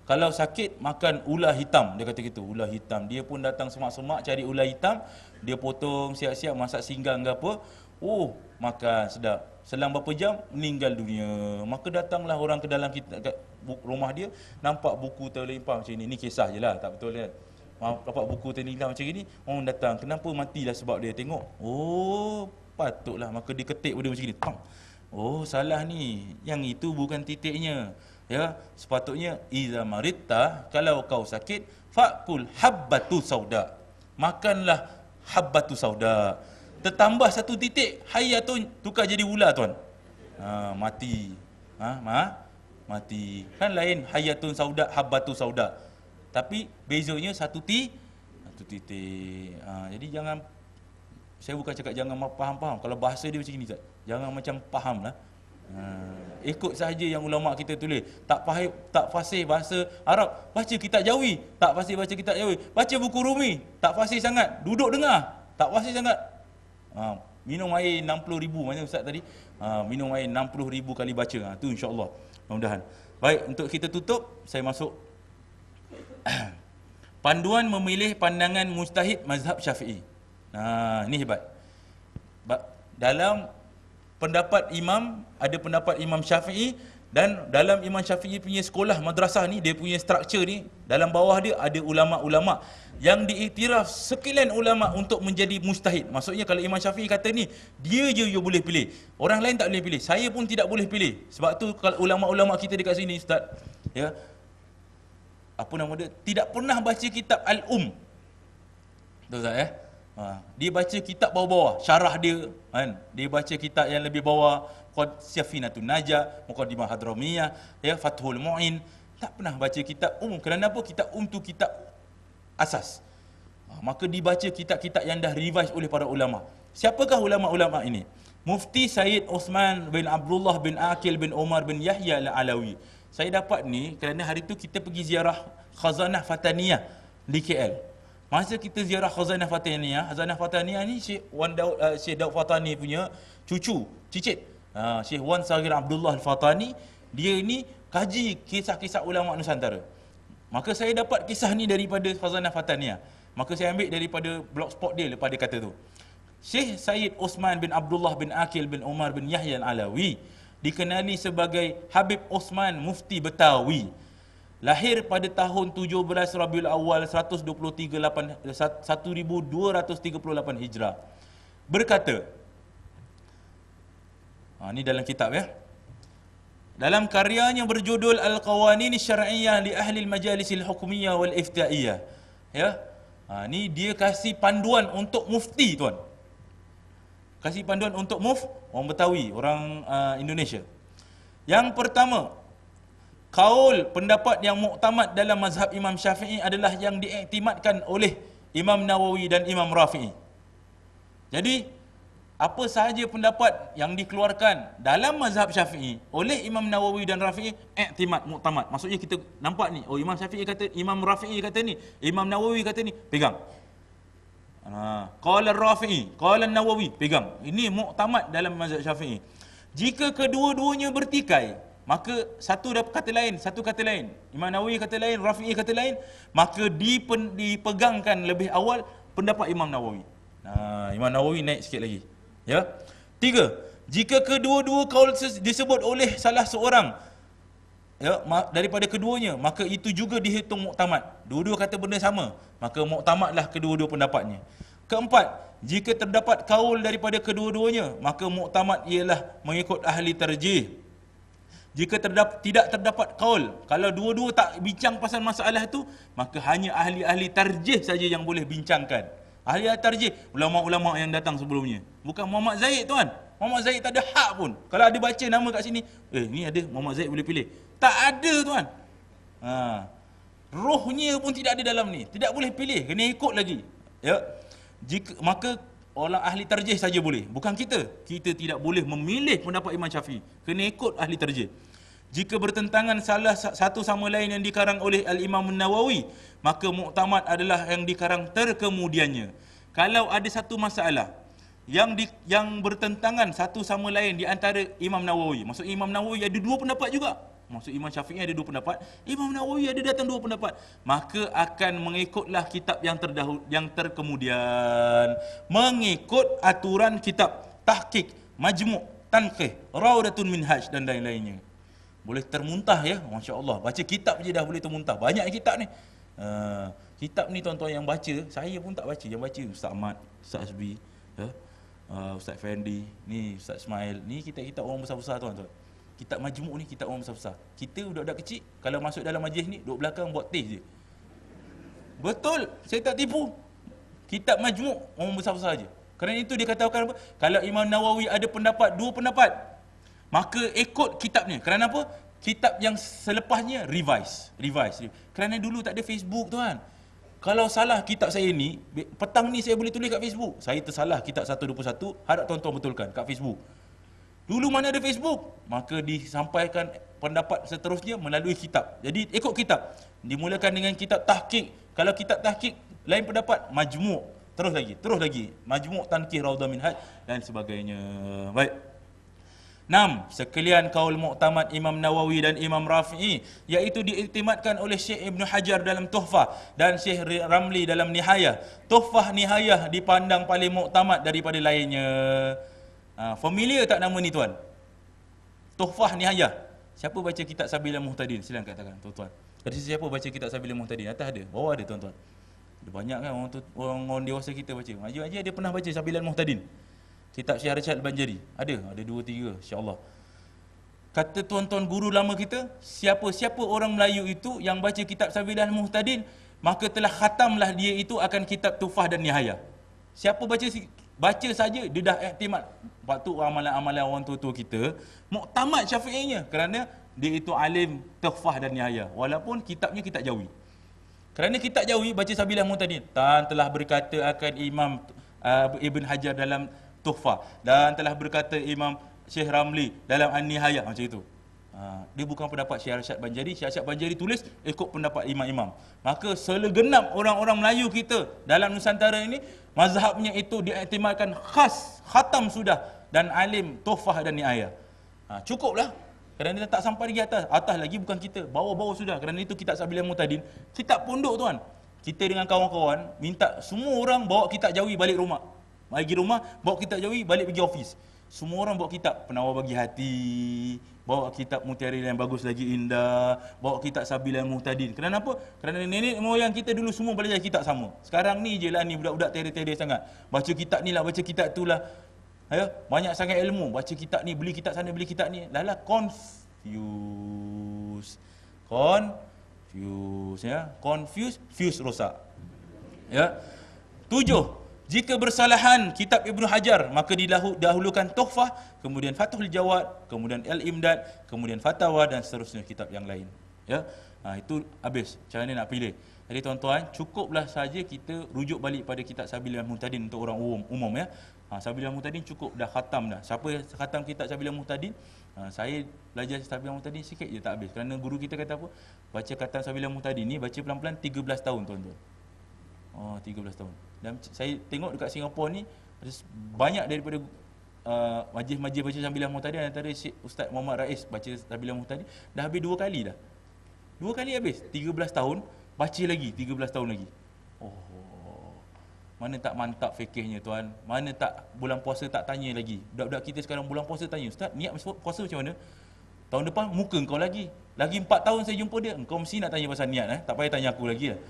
S1: Kalau sakit makan ular hitam, dia kata gitu, ular hitam. Dia pun datang semak-semak cari ular hitam, dia potong siap-siap masak singgang ke apa. Makan sedap. Selang berapa jam meninggal dunia. Maka datanglah orang ke dalam rumah dia, nampak buku terlimpah macam ni. Ni kisah je lah, tak betul kan. Nampak buku terlimpah macam ni, orang datang, kenapa matilah sebab dia tengok. Patutlah. Maka dia ketik benda macam ni. Pang. Salah ni. Yang itu bukan titiknya. Sepatutnya iza maritta, kalau kau sakit, faqul habbatu sauda. Makanlah habbatu sauda. Tertambah satu titik, hayyatun tukar jadi ular tuan. Mati. Mati. Kan lain hayyatun sauda, habbatu sauda. Tapi bezanya satu titik. Jadi jangan, saya bukan cakap jangan faham-faham. Kalau bahasa dia macam ni, jangan macam faham lah. Ikut sahaja yang ulama kita tulis. Tak fasih bahasa Arab, baca kitab Jawi. Tak fasih baca kitab Jawi, baca buku Rumi. Tak fasih sangat, duduk dengar. Tak fasih sangat, minum air 60,000 macam ustaz tadi. Minum air 60,000 kali baca. Tu insya-Allah. Mudah-mudahan. Baik, untuk kita tutup, saya masuk panduan memilih pandangan mujtahid mazhab Syafi'i. Ini hebat. Dalam pendapat imam, ada pendapat Imam Syafi'i Dan dalam Imam Syafi'i punya sekolah madrasah ni, dia punya struktur ni, dalam bawah dia ada ulama-ulama yang diiktiraf sekian ulama untuk menjadi mujtahid. Maksudnya kalau Imam Syafi'i kata ni, dia je you boleh pilih. Orang lain tak boleh pilih. Saya pun tidak boleh pilih. Sebab tu kalau ulama-ulama kita dekat sini, ustaz, ya, apa nama dia, tidak pernah baca kitab Al-Um. Betul tak ya? Dia baca kitab bawah-bawah, syarah dia kan. Dia baca kitab yang lebih bawah, Syafinatun Najah, Muqaddimah Hadramiyah, ya, Fathul Mu'in. Tak pernah baca kitab Kerana apa? Kitab tu kitab asas. Maka dibaca kitab-kitab yang dah revise oleh para ulama. Siapakah ulama-ulama ini? Mufti Sayyid Osman bin Abdullah bin Aqil bin Umar bin Yahya Al-Alawi. Saya dapat ni kerana hari tu kita pergi ziarah Khazanah Fataniyah di KL. Masa kita ziarah Khazanah Fataniyah ni Syekh Daud Fatani punya cucu, cicit. Syekh Wan Saghir Abdullah Al-Fatani, dia ni kaji kisah-kisah ulama Nusantara. Maka saya dapat kisah ni daripada Khazanah Fataniyah. Maka saya ambil daripada blogspot dia lepas dia kata tu. Syekh Sayyid Osman bin Abdullah bin Aqil bin Umar bin Yahya Al-Alawi dikenali sebagai Habib Osman Mufti Betawi. Lahir pada tahun 17 Rabiul Awal 1238 Hijrah. Berkata, ini dalam kitab ya. Dalam karyanya berjudul Al-Qawanin Syar'iyyah li Ahli Al-Majalis Al-Hukmiyah wal Iftaiyah. Ya. Ni dia kasih panduan untuk mufti, tuan. Kasih panduan untuk orang Betawi, orang Indonesia. Yang pertama, kaul pendapat yang muktamad dalam mazhab Imam Syafi'i adalah yang diiktimadkan oleh Imam Nawawi dan Imam Rafi'i. Jadi, apa sahaja pendapat yang dikeluarkan dalam mazhab Syafi'i oleh Imam Nawawi dan Rafi'i, iktimad, muktamad. Maksudnya kita nampak ni, oh Imam Syafi'i kata, Imam Rafi'i kata ni, Imam Nawawi kata ni, pegang. Qala Rafi'i, qala Nawawi, pegang. Ini muktamad dalam mazhab Syafi'i. Jika kedua-duanya bertikai, maka satu kata lain, Imam Nawawi kata lain, Rafi'i kata lain, maka dipegangkan lebih awal pendapat Imam Nawawi. Imam Nawawi naik sikit lagi. Ya. 3. Jika kedua-dua kaul disebut oleh salah seorang, ya, daripada keduanya, maka itu juga dihitung muktamad. Dua-dua kata benda sama, maka muktamadlah kedua-dua pendapatnya. 4. Jika terdapat kaul daripada kedua-duanya, maka muktamad ialah mengikut ahli tarjih. Jika tidak terdapat kaul, kalau dua-dua tak bincang pasal masalah itu, maka hanya ahli-ahli tarjih saja yang boleh bincangkan. Ahli-ahli tarjih, ulama-ulama yang datang sebelumnya. Bukan Muhammad Zaid, tuan. Muhammad Zaid tak ada hak pun. Kalau ada baca nama kat sini, ni ada Muhammad Zaid boleh pilih. Tak ada, tuan. Rohnya pun tidak ada dalam ni. Tidak boleh pilih, kena ikut lagi. Ya. Maka orang ahli tarjih saja boleh, bukan kita. Kita tidak boleh memilih pendapat Imam Syafi'i. Kena ikut ahli tarjih. Jika bertentangan salah satu sama lain yang dikarang oleh Al-Imam Nawawi, maka muktamad adalah yang dikarang terkemudiannya. Kalau ada satu masalah yang bertentangan satu sama lain di antara Imam Nawawi, maksud Imam Nawawi ada dua pendapat juga. Maksud Imam Syafi'i ada dua pendapat, Imam Nawawi ada datang dua pendapat, maka akan mengikutlah kitab yang terkemudian, mengikut aturan kitab Tahqiq, Majmu', Tanqih, Raudatun Minhaj dan lain-lainnya. Boleh termuntah ya, masya-Allah. Baca kitab je dah boleh termuntah. Banyak kitab ni. Kitab ni tuan-tuan yang baca, saya pun tak baca. Yang baca Ustaz Ahmad, Ustaz Azbi, ya. Ustaz Fendi, ni Ustaz Ismail. Ni kitab-kitab orang besar-besar, tuan-tuan. Kitab Majmu' ni kitab orang besar-besar. Kita budak-budak kecil kalau masuk dalam majlis ni duduk belakang buat teh je. Betul, saya tak tipu. Kitab Majmu' orang besar-besar je. Kerana itu dia katakan apa? Kalau Imam Nawawi ada dua pendapat, maka ikut kitabnya. Kerana apa? Kitab yang selepasnya revise. Kerana dulu tak ada Facebook, tuan. Kalau salah kitab saya ni, petang ni saya boleh tulis kat Facebook. Saya tersalah kitab 121, harap tuan-tuan betulkan kat Facebook. Dulu mana ada Facebook? Maka disampaikan pendapat seterusnya melalui kitab. Jadi ikut kitab. Dimulakan dengan kitab Tahqiq. Kalau kitab Tahqiq lain pendapat, Majmu', terus lagi. Majmu', Tanqih, Raudah Minhaj dan sebagainya. Baik. 6. Sekalian kaul muktamad Imam Nawawi dan Imam Rafi'i, iaitu diiktimadkan oleh Syekh Ibn Hajar dalam Tuhfah dan Syekh Ramli dalam Nihayah. Tuhfah, Nihayah dipandang paling muktamad daripada lainnya. Familiar tak nama ni, tuan? Tuhfah, Nihayah. Siapa baca kitab Sabilul Muhtadin? Silakan katakan tuan-tuan. Ada siapa baca kitab Sabilul Muhtadin? Atas ada, bawah ada tuan-tuan. Ada banyak kan orang dewasa kita baca. Haji ada pernah baca Sabilul Muhtadin? Kitab Syekh Rashad Banjari. Ada 2 3 insya-Allah. Kata tuan-tuan guru lama kita, siapa-siapa orang Melayu itu yang baca kitab Sabilul Muhtadin, maka telah khatamlah dia itu akan kitab Tufah dan Nihayah. Siapa baca saja dia dah iktimat. Waktu amalan-amalan orang tua-tua kita muktamad Syafi'inya kerana dia itu alim Tufah dan Nihayah walaupun kitabnya kitab Jawi. Kerana kitab Jawi baca Sabilul Muhtadin, Tan telah berkata akan Imam Ibn Hajar dalam Tuhfah dan telah berkata Imam Syekh Ramli dalam An-Nihayah, macam itu. Dia bukan pendapat Syekh Rashad Banjari. Syekh Rashad Banjari tulis ikut pendapat imam-imam. Maka selegenap orang-orang Melayu kita dalam Nusantara ini, mazhabnya itu diiktimadkan khas, khatam sudah, dan alim Tuhfah dan Nihayah. Cukuplah. Kerana dia tak sampai lagi atas. Atas lagi bukan kita, bawah-bawah sudah. Kerana itu kitab Sabilul Muhtadin, kitab pondok tuan. Kita dengan kawan-kawan minta semua orang bawa kitab Jawi balik rumah. Pergi rumah, bawa kitab Jawi balik pergi office. Semua orang bawa kitab Penawar Bagi Hati, bawa kitab Mutiara yang bagus lagi indah, bawa kitab Sabilul Muhtadin. Kerana apa? Kerana nenek moyang kita dulu semua belajar kitab sama. Sekarang ni je lah ni budak-budak tere-tere sangat. Baca kitab ni lah, baca kitab tu lah. Ya, banyak sangat ilmu. Baca kitab ni, beli kitab sana, beli kitab ni. Lala confuse. Ya. Fuse rosak. Ya. 7. Jika bersalahan kitab Ibnu Hajar, maka didahulukan Tuhfah, kemudian Fathul Jawad, kemudian Al-Imdad, kemudian Fatawa dan seterusnya kitab yang lain. Ya. Itu habis. Macam mana nak pilih? Jadi tuan-tuan, cukuplah saja kita rujuk balik pada kitab Sabilul Muhtadin untuk orang umum ya. Sabilul Muhtadin cukup dah khatam dah. Siapa khatam kitab Sabilul Muhtadin? Saya belajar Sabilul Muhtadin sikit je tak habis. Kerana guru kita kata apa? Baca khatam Sabilul Muhtadin ni baca pelan-pelan 13 tahun tuan-tuan. 13 tahun. Dan saya tengok dekat Singapura ni banyak daripada majlis-majlis baca Sabilul Muhtadin, antara Ustaz Muhammad Rais baca Sabilul Muhtadin dah habis 2 kali dah. 2 kali habis. 13 tahun baca lagi 13 tahun lagi. Mana tak mantap fikihnya tuan. Mana tak bulan puasa tak tanya lagi. Budak-budak kita sekarang bulan puasa tanya, Ustaz, niat puasa macam mana? Tahun depan muka kau lagi 4 tahun saya jumpa dia, engkau mesti nak tanya pasal niat tak payah tanya aku lagi lah.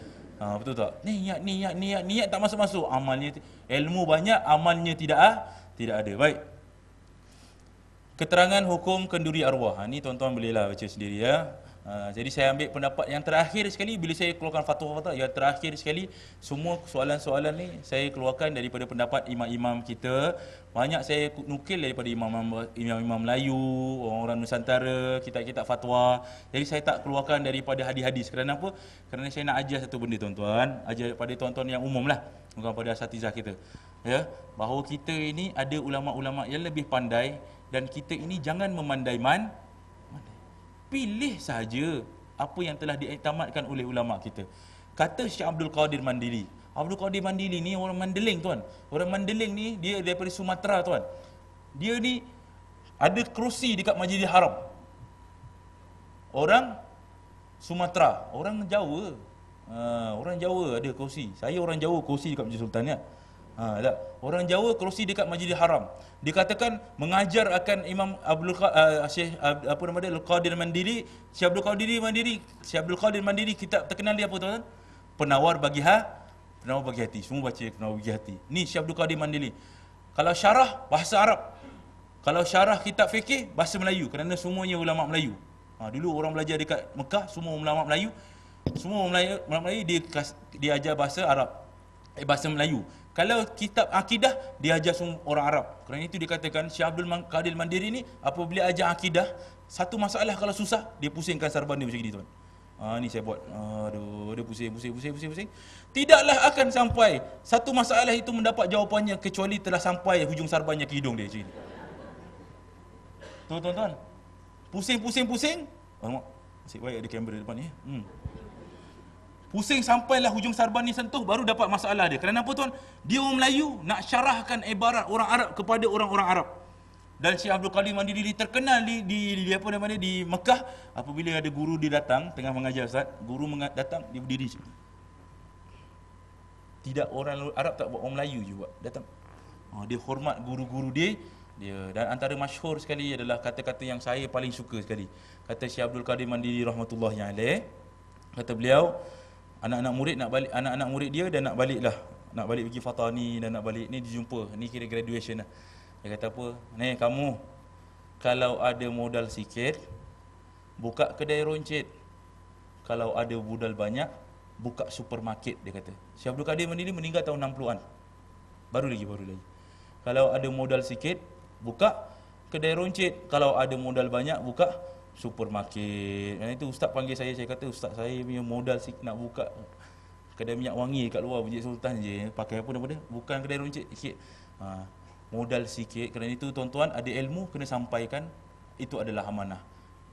S1: Betul tak? Niat tak masuk-masuk. Amalnya, ilmu banyak, amalnya tidak ada. Baik. Keterangan hukum kenduri arwah. Ni tuan-tuan bolehlah baca sendiri ya. Jadi saya ambil pendapat yang terakhir sekali. Bila saya keluarkan fatwa-fatwa yang terakhir sekali, semua soalan-soalan ni saya keluarkan daripada pendapat imam-imam kita. Banyak saya nukil daripada imam-imam Melayu, orang-orang Nusantara, kitab-kitab fatwa. Jadi saya tak keluarkan daripada hadis-hadis. Kerana apa? Kerana saya nak ajar satu benda tuan-tuan, ajar pada tuan-tuan yang umum lah, bukan pada asatizah kita. Ya, bahawa kita ini ada ulama-ulama yang lebih pandai, dan kita ini jangan memandai pilih saja apa yang telah diiktamadkan oleh ulama kita. Kata Syekh Abdul Qadir Mandili. Abdul Qadir Mandili ni orang Mandeling tuan. Orang Mandeling ni dia daripada Sumatera tuan. Dia ni ada kerusi dekat Masjidil Haram. Orang Sumatera, orang Jawa. Orang Jawa ada kerusi. Saya orang Jawa kerusi dekat Masjid Sultan ya. Orang Jawa kerusi dekat Masjidil Haram. Dikatakan mengajar akan Imam Syekh Al-Qadir Mandiri. Syekh Abdul Qadir Mandiri kitab terkenal dia apa tuan? Penawar Bagi Hati. Semua baca Penawar Bagi Hati. Ni Syekh Abdul Qadir Mandiri. Kalau syarah bahasa Arab. Kalau syarah kitab fikih bahasa Melayu, kerana semuanya ulama Melayu. Dulu orang belajar dekat Mekah semua ulama Melayu. Semua ulama Melayu dia ajar bahasa Arab. Bahasa Melayu. Kalau kitab akidah dia ajar semua orang Arab. Kerana itu dikatakan Syekh Abdul Qadir Mandiri ni apabila ajar akidah, satu masalah kalau susah dia pusingkan sarban dia macam ni tuan. Ni saya buat. Dia pusing. Tidaklah akan sampai satu masalah itu mendapat jawapannya kecuali telah sampai hujung sarbannya ke hidung dia macam ni. Tuan-tuan. Pusing. Asyik baik ada kamera depan ni. Pusing sampailah hujung sarban ni sentuh, baru dapat masalah dia. Kerana apa tuan? Dia orang Melayu nak syarahkan ibarat orang Arab kepada orang-orang Arab. Dan Syekh Abdul Qadir Mandiri terkenal di Mekah. Apabila ada guru dia datang tengah mengajar Ustaz, guru datang dia berdiri. Tidak orang Arab tak buat, orang Melayu juga datang. Dia hormat guru-guru dia, dia. Dan antara masyhur sekali adalah kata-kata yang saya paling suka sekali. Kata Syekh Abdul Qadir Mandiri rahmatullahi alaih, kata beliau, anak-anak murid dia dan nak balik pergi Fatani dan nak balik ni dijumpa. Ni kira graduation lah. Dia kata apa? Ni kamu kalau ada modal sikit buka kedai roncit. Kalau ada modal banyak buka supermarket, dia kata. Syekh Abdul Qadir Mandiri meninggal tahun 60-an. Baru lagi. Kalau ada modal sikit buka kedai roncit, kalau ada modal banyak buka supermarket. Dan itu ustaz panggil saya kata ustaz, saya punya modal sikit nak buka kedai minyak wangi kat luar Masjid Sultan je, pakai apa nama dia? Bukan kedai roncit sikit. Modal sikit. Kerana itu tuan-tuan, ada ilmu kena sampaikan, itu adalah amanah.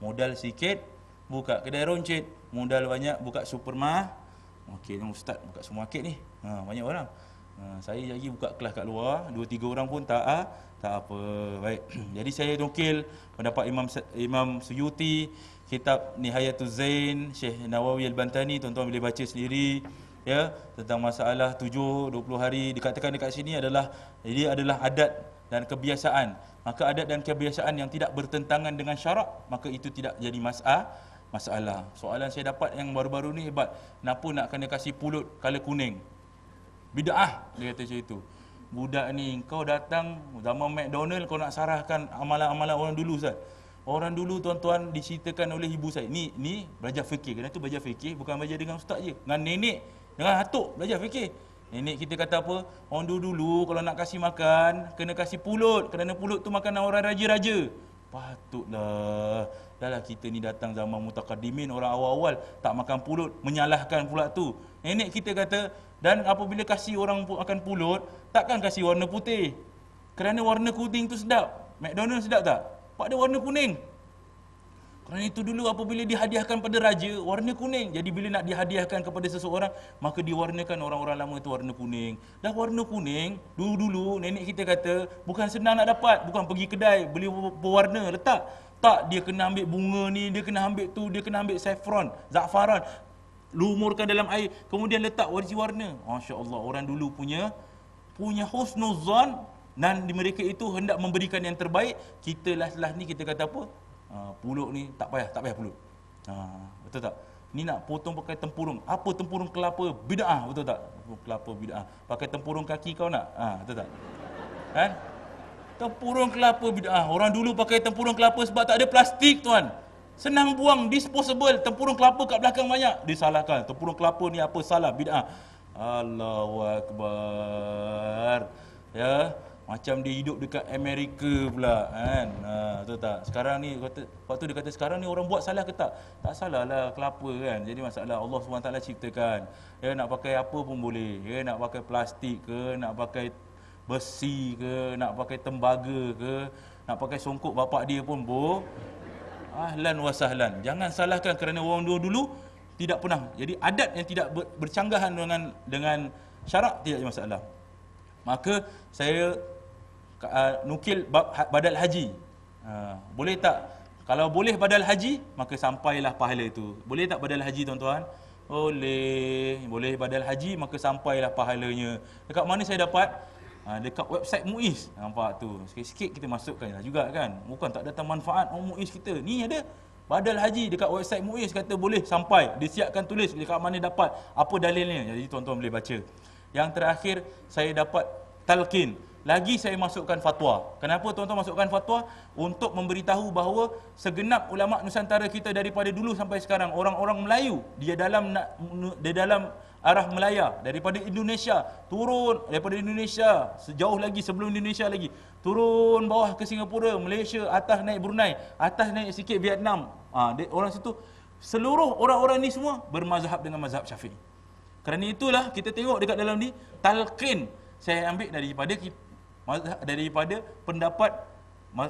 S1: Modal sikit buka kedai roncit, modal banyak buka supermarket. Okey, ustaz buka supermarket ni. Banyak orang. Saya lagi buka kelas kat luar, 2-3 orang pun tak apa. Baik. Jadi saya nukil pendapat Imam Suyuti, kitab Nihayatuz Zain, Syekh Nawawi Al-Bantani, tuan-tuan boleh baca sendiri ya, tentang masalah 20 hari. Dikatakan dekat sini adalah adat dan kebiasaan. Maka adat dan kebiasaan yang tidak bertentangan dengan syarak, maka itu tidak jadi masalah. Soalan saya dapat yang baru-baru ni hebat. Kenapa nak kena kasih pulut kala kuning? Bid'ah, dia kata macam itu. Budak ni, kau datang zaman McDonald, kau nak sarahkan amalan-amalan orang dulu, Ustaz. Orang dulu, tuan-tuan, diceritakan oleh ibu saya. Ni belajar fikir. Kenapa tu belajar fikir? Bukan belajar dengan ustaz je. Dengan nenek, dengan atuk belajar fikir. Nenek kita kata apa? Orang dulu kalau nak kasih makan, kena kasih pulut. Kerana pulut tu makanan orang raja-raja. Patutlah. Dahlah kita ni datang zaman mutakaddimin, orang awal-awal tak makan pulut, menyalahkan pula tu. Nenek kita kata, dan apabila kasih orang akan pulut, takkan kasih warna putih. Kerana warna kuning tu sedap. McDonald sedap tak? Pak dia warna kuning. Kerana itu dulu apabila dihadiahkan pada raja, warna kuning. Jadi bila nak dihadiahkan kepada seseorang, maka diwarnakan orang-orang lama itu warna kuning. Dah warna kuning, dulu-dulu nenek kita kata, bukan senang nak dapat. Bukan pergi kedai, beli berwarna, letak. Tak, dia kena ambil bunga ni, dia kena ambil tu, dia kena ambil saffron, za'faran, lumurkan dalam air, kemudian letak warna. Masya Allah, orang dulu punya husnuzan, dan mereka itu hendak memberikan yang terbaik. Kita lah ni kita kata apa? Pulut ni tak payah pulut. Betul tak? Ni nak potong pakai tempurung. Apa tempurung kelapa? Bid'ah, betul tak? Kelapa bid'ah. Pakai tempurung kaki kau nak? Betul tak? Kan? Tempurung kelapa bid'ah. Orang dulu pakai tempurung kelapa sebab tak ada plastik, tuan. Senang buang, disposable. Tempurung kelapa kat belakang banyak, disalahkan. Tempurung kelapa ni apa? Salah, bid'ah. Allahu Akbar. Ya, macam dia hidup dekat Amerika pula, kan? Betul tak? Sekarang ni waktu dia kata sekarang ni orang buat salah ke tak? Tak salah lah kelapa, kan. Jadi masalah Allah SWT ciptakan. Ya, nak pakai apa pun boleh. Ya, nak pakai plastik ke, nak pakai besi ke, nak pakai tembaga ke, nak pakai songkok bapak dia pun ahlan wa sahlan. Jangan salahkan kerana orang dulu tidak pernah. Jadi adat yang tidak bercanggahan dengan syarak tidak ada masalah. Maka saya nukil badal haji. Boleh tak? Kalau boleh badal haji, maka sampailah pahala itu. Boleh tak badal haji, tuan-tuan? Boleh badal haji, maka sampailah pahalanya. Dekat mana saya dapat? Dekat website MUIS. Nampak tu. Sikit-sikit kita masukkan juga, kan. Bukan tak datang manfaat MUIS kita. Ni ada badal haji dekat website MUIS, kata boleh sampai. Disiapkan tulis dekat mana dapat, apa dalilnya. Jadi tuan-tuan boleh baca. Yang terakhir saya dapat talqin. Lagi saya masukkan fatwa. Kenapa tuan-tuan masukkan fatwa? Untuk memberitahu bahawa segenap ulama Nusantara kita daripada dulu sampai sekarang, orang-orang Melayu, dia dalam arah Melaya, daripada Indonesia turun, daripada Indonesia sejauh lagi, sebelum Indonesia lagi, turun bawah ke Singapura, Malaysia, atas naik Brunei, atas naik sikit Vietnam. Orang situ, seluruh orang-orang ni semua bermazhab dengan mazhab Syafi'i. Kerana itulah kita tengok dekat dalam ni talqin saya ambil daripada pendapat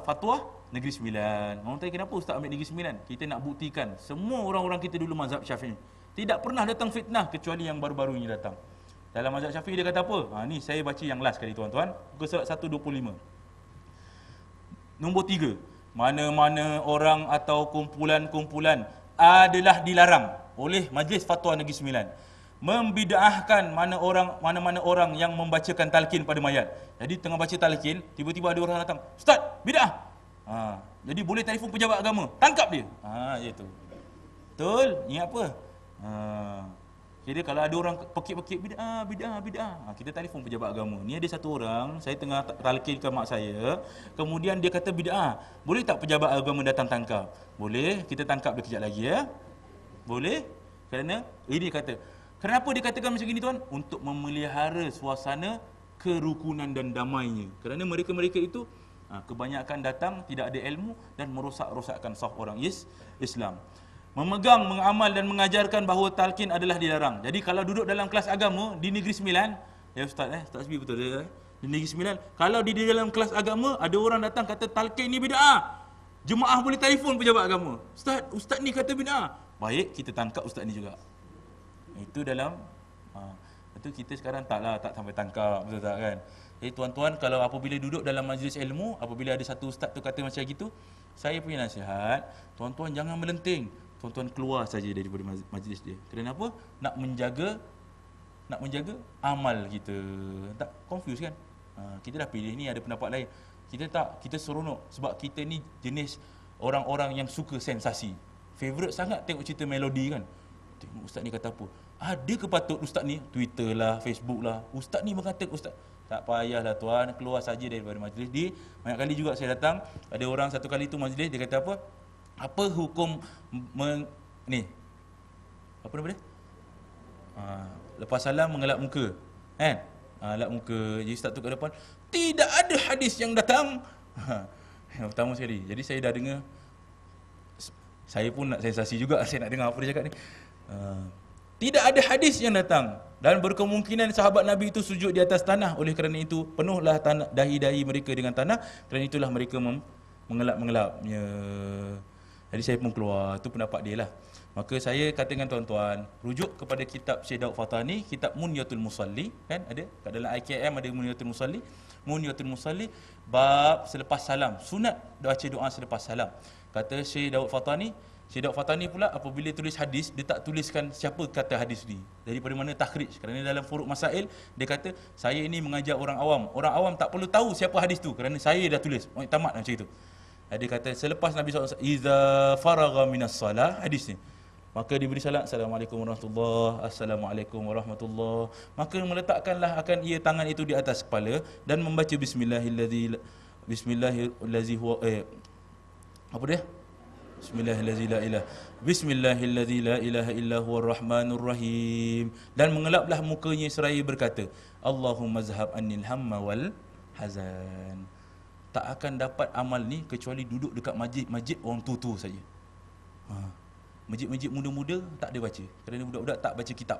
S1: fatwa Negeri Sembilan. Orang tanya kenapa ustaz ambil Negeri Sembilan? Kita nak buktikan semua orang-orang kita dulu mazhab Syafi'i. Tidak pernah datang fitnah kecuali yang baru-baru ini datang. Dalam mazhab Syafi'i dia kata apa? Ni saya baca yang last kali, tuan-tuan. Muka surat 125. Nombor 3. Mana-mana orang atau kumpulan-kumpulan adalah dilarang oleh Majlis Fatwa Negeri Sembilan membid'ahkan mana-mana orang yang membacakan talqin pada mayat. Jadi tengah baca talqin, tiba-tiba ada orang datang, "Ustaz, bid'ah." Jadi boleh telefon pejabat agama, tangkap dia. Iaitu. Betul? Ingat apa? Jadi kalau ada orang pekik-pekik bid'ah, kita telefon pejabat agama. Ni ada satu orang, saya tengah talqinkan mak saya, kemudian dia kata bid'ah. Boleh tak pejabat agama datang tangkap? Boleh, kita tangkap dia kejap lagi ya. Boleh? Kerana ini kata, kenapa dia katakan macam ini tuan? Untuk memelihara suasana kerukunan dan damainya. Kerana mereka-mereka itu kebanyakan datang tidak ada ilmu dan merosak-rosakkan saf orang Islam. Memegang, mengamal dan mengajarkan bahawa talqin adalah dilarang. Jadi kalau duduk dalam kelas agama di Negeri Sembilan, ya Ustaz Ustaz Asbi betul ya. Di Negeri Sembilan, kalau di dalam kelas agama ada orang datang kata talqin ni bid'ah, jemaah boleh telefon pejabat agama. Ustaz ni kata bid'ah. Baik, kita tangkap ustaz ni juga. Itu dalam itu kita sekarang tak sampai tangkap, betul tak kan? Jadi tuan-tuan, kalau apabila duduk dalam majlis ilmu, apabila ada satu ustaz tu kata macam gitu, saya punya nasihat, tuan-tuan jangan melenting. Tuan-tuan keluar saja daripada majlis dia. Kerana apa? Nak menjaga amal kita. Tak confuse kan? Kita dah pilih ni ada pendapat lain. Kita seronok sebab kita ni jenis orang-orang yang suka sensasi. Favorite sangat tengok cerita melodi kan. Tengok ustaz ni kata apa. Ada ke patut ustaz ni Twitter lah, Facebook lah, ustaz ni mengatakan ustaz. Tak payahlah tuan, keluar saja daripada majlis. Banyak kali juga saya datang, ada orang satu kali tu majlis dia kata apa? Apa hukum ni? Apa nama dia? Lepas salam mengelap muka. Kan? Elap muka. Jadi ustaz tu kat depan, tidak ada hadis yang datang. Yang pertama sekali. Jadi saya dah dengar, saya pun nak sensasi juga, saya nak dengar apa dia cakap ni. Tidak ada hadis yang datang dan berkemungkinan sahabat Nabi itu sujud di atas tanah. Oleh kerana itu penuhlah tanah, dahi-dahi mereka dengan tanah. Kerana itulah mereka mengelap-mengelapnya. Jadi saya pun keluar. Itu pendapat dia lah. Maka saya katakan tuan-tuan, rujuk kepada kitab Syekh Daud Fathani, kitab Munyatul Musalli, kan ada kat dalam IKM ada Munyatul Musalli. Munyatul Musalli bab selepas salam, sunat baca doa selepas salam. Kata Syekh Daud Fathani pula apabila tulis hadis, dia tak tuliskan siapa kata hadis ni, daripada mana takhrij. Kerana dalam furuk masail dia kata saya ini mengajar orang awam. Orang awam tak perlu tahu siapa hadis tu kerana saya dah tulis. Tamat macam itu. Dia kata selepas Nabi SAW iza faragha minas salah, hadis ni, maka diberi salat, Assalamualaikum warahmatullahi, Assalamualaikum warahmatullahi. Maka meletakkanlah akan ia tangan itu di atas kepala dan membaca Bismillahirrahmanirrahim. Apa dia? Bismillahirrahmanirrahim la ilaha illa huwar rahmanur rahim. Dan mengelaplah mukanya seraya berkata, Allahumma zhab annil hamma wal hazan. Tak akan dapat amal ni kecuali duduk dekat masjid orang tua-tua saja. Masjid-masjid muda-muda tak ada baca. Kerana budak-budak tak baca kitab.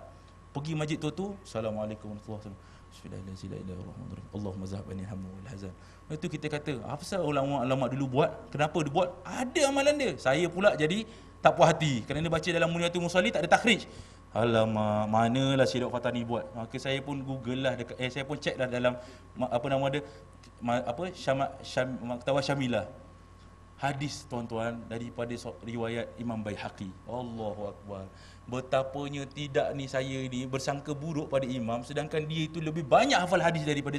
S1: Pergi masjid tua-tua, Assalamualaikum warahmatullahi wabarakatuh. Bismillahirrahmanirrahim. Allahumma zhab annil hamma wal hazan. Itu kita kata, apa pasal ulama-ulama dulu buat? Kenapa dia buat? Ada amalan dia. Saya pula jadi tak puas hati kerana baca dalam Munyatul Musalli tak ada takhrij. Alamak, manalah Syekh Daud Fathani buat. Maka saya pun Google lah dekat, saya pun check dah dalam apa nama dia, Maktawah Syamilah. Hadis tuan-tuan daripada riwayat Imam Baihaqi. Allahu Akbar. Betapanya tidak ni saya ni bersangka buruk pada imam, sedangkan dia itu lebih banyak hafal hadis daripada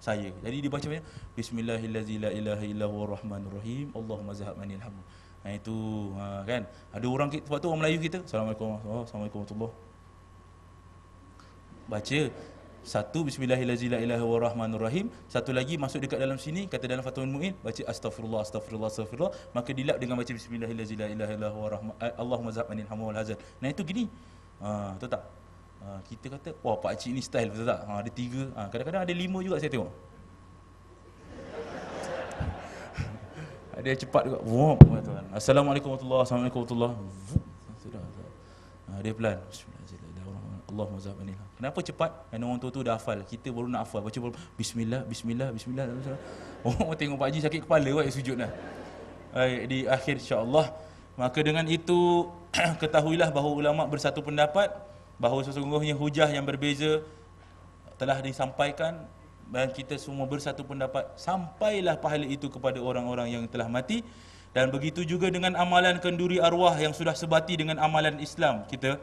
S1: saya. Jadi dia baca macam Bismillahirrahmanirrahim la ilaha illa huwar rahmanur rahim. Allahumma zhab anil ham. Itu kan. Ada orang sebab tu orang Melayu kita, Assalamualaikum warahmatullahi. Baca satu Bismillahirrahmanirrahim la ilaha illallah rahmanur rahim, satu lagi masuk dekat dalam sini kata dalam Fathul Muin baca astagfirullah maka dilap dengan baca Bismillahirrahmanirrahim la ilaha illallah Allahumma zhab anil hamma wal hazan. Nah itu gini. Tahu tak? Kita kata wah pak cik ni style, betul tak? Ada 3, kadang-kadang ada 5 juga saya tengok. Ada yang cepat juga. Tuan. Assalamualaikum warahmatullahi. Sudah. Dia pelan. Allahumma zhab anil ham. Kenapa cepat? Kerana orang tua tu dah hafal. Kita baru nak hafal. Baca baru bismillah. Orang tengok Pak Haji sakit kepala buat sujud dah. Di akhir insya-Allah. Maka dengan itu ketahuilah bahawa ulama bersatu pendapat bahawa sesungguhnya hujah yang berbeza telah disampaikan dan kita semua bersatu pendapat sampailah pahala itu kepada orang-orang yang telah mati. Dan begitu juga dengan amalan kenduri arwah yang sudah sebati dengan amalan Islam kita.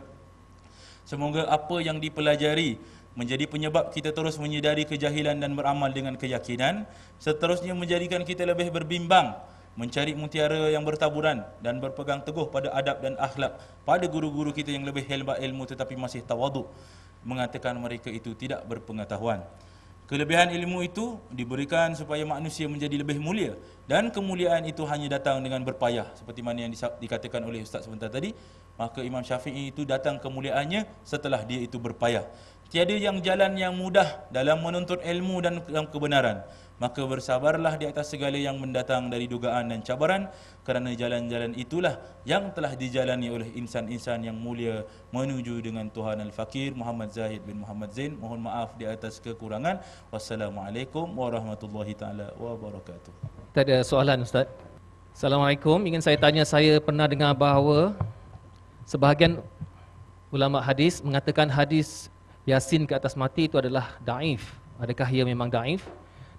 S1: Semoga apa yang dipelajari menjadi penyebab kita terus menyedari kejahilan dan beramal dengan keyakinan, seterusnya menjadikan kita lebih berbimbang, mencari mutiara yang bertaburan dan berpegang teguh pada adab dan akhlak pada guru-guru kita yang lebih hebat ilmu tetapi masih tawaduk, mengatakan mereka itu tidak berpengetahuan. Kelebihan ilmu itu diberikan supaya manusia menjadi lebih mulia, dan kemuliaan itu hanya datang dengan berpayah, seperti mana yang dikatakan oleh Ustaz sebentar tadi. Maka Imam Syafi'i itu datang kemuliaannya setelah dia itu berpayah. Tiada yang jalan yang mudah dalam menuntut ilmu dan kebenaran, maka bersabarlah di atas segala yang mendatang dari dugaan dan cabaran, kerana jalan-jalan itulah yang telah dijalani oleh insan-insan yang mulia menuju dengan Tuhan Al-Fakir Muhammad Zahid bin Muhammad Zain. Mohon maaf di atas kekurangan. Wassalamualaikum warahmatullahi taala wabarakatuh.
S2: Kita ada soalan, Ustaz. Assalamualaikum. Ingin saya tanya, saya pernah dengar bahawa sebahagian ulama hadis mengatakan hadis Yasin ke atas mati itu adalah daif. Adakah ia memang daif?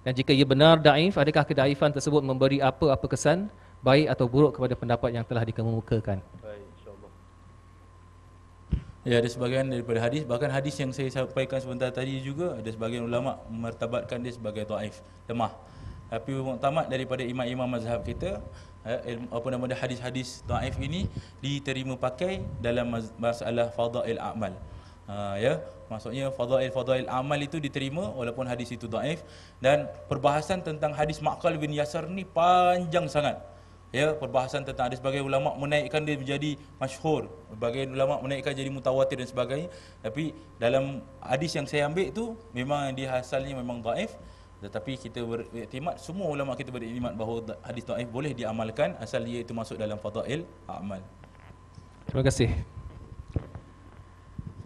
S2: Dan jika ia benar daif, adakah kedaifan tersebut memberi apa-apa kesan baik atau buruk kepada pendapat yang telah dikemukakan?
S1: Baik, insya-Allah. Ya, ada sebahagian daripada hadis, bahkan hadis yang saya sampaikan sebentar tadi juga ada sebahagian ulama memartabatkan dia sebagai daif, lemah. Tapi muktamad daripada imam-imam mazhab kita, hadis-hadis daif ini diterima pakai dalam masalah fadail a'mal. Maksudnya fadail amal itu diterima walaupun hadis itu daif. Dan perbahasan tentang hadis Ma'qal bin Yasar ni panjang sangat. Ya, perbahasan tentang hadis, sebagai ulama menaikkan dia menjadi masyhur, sebagai ulama menaikkan jadi mutawatir dan sebagainya. Tapi dalam hadis yang saya ambil itu memang dia asalnya memang daif, tetapi kita beriktimat, semua ulama kita beriktimat bahawa hadis daif boleh diamalkan asal dia itu masuk dalam fadail amal.
S2: Terima kasih.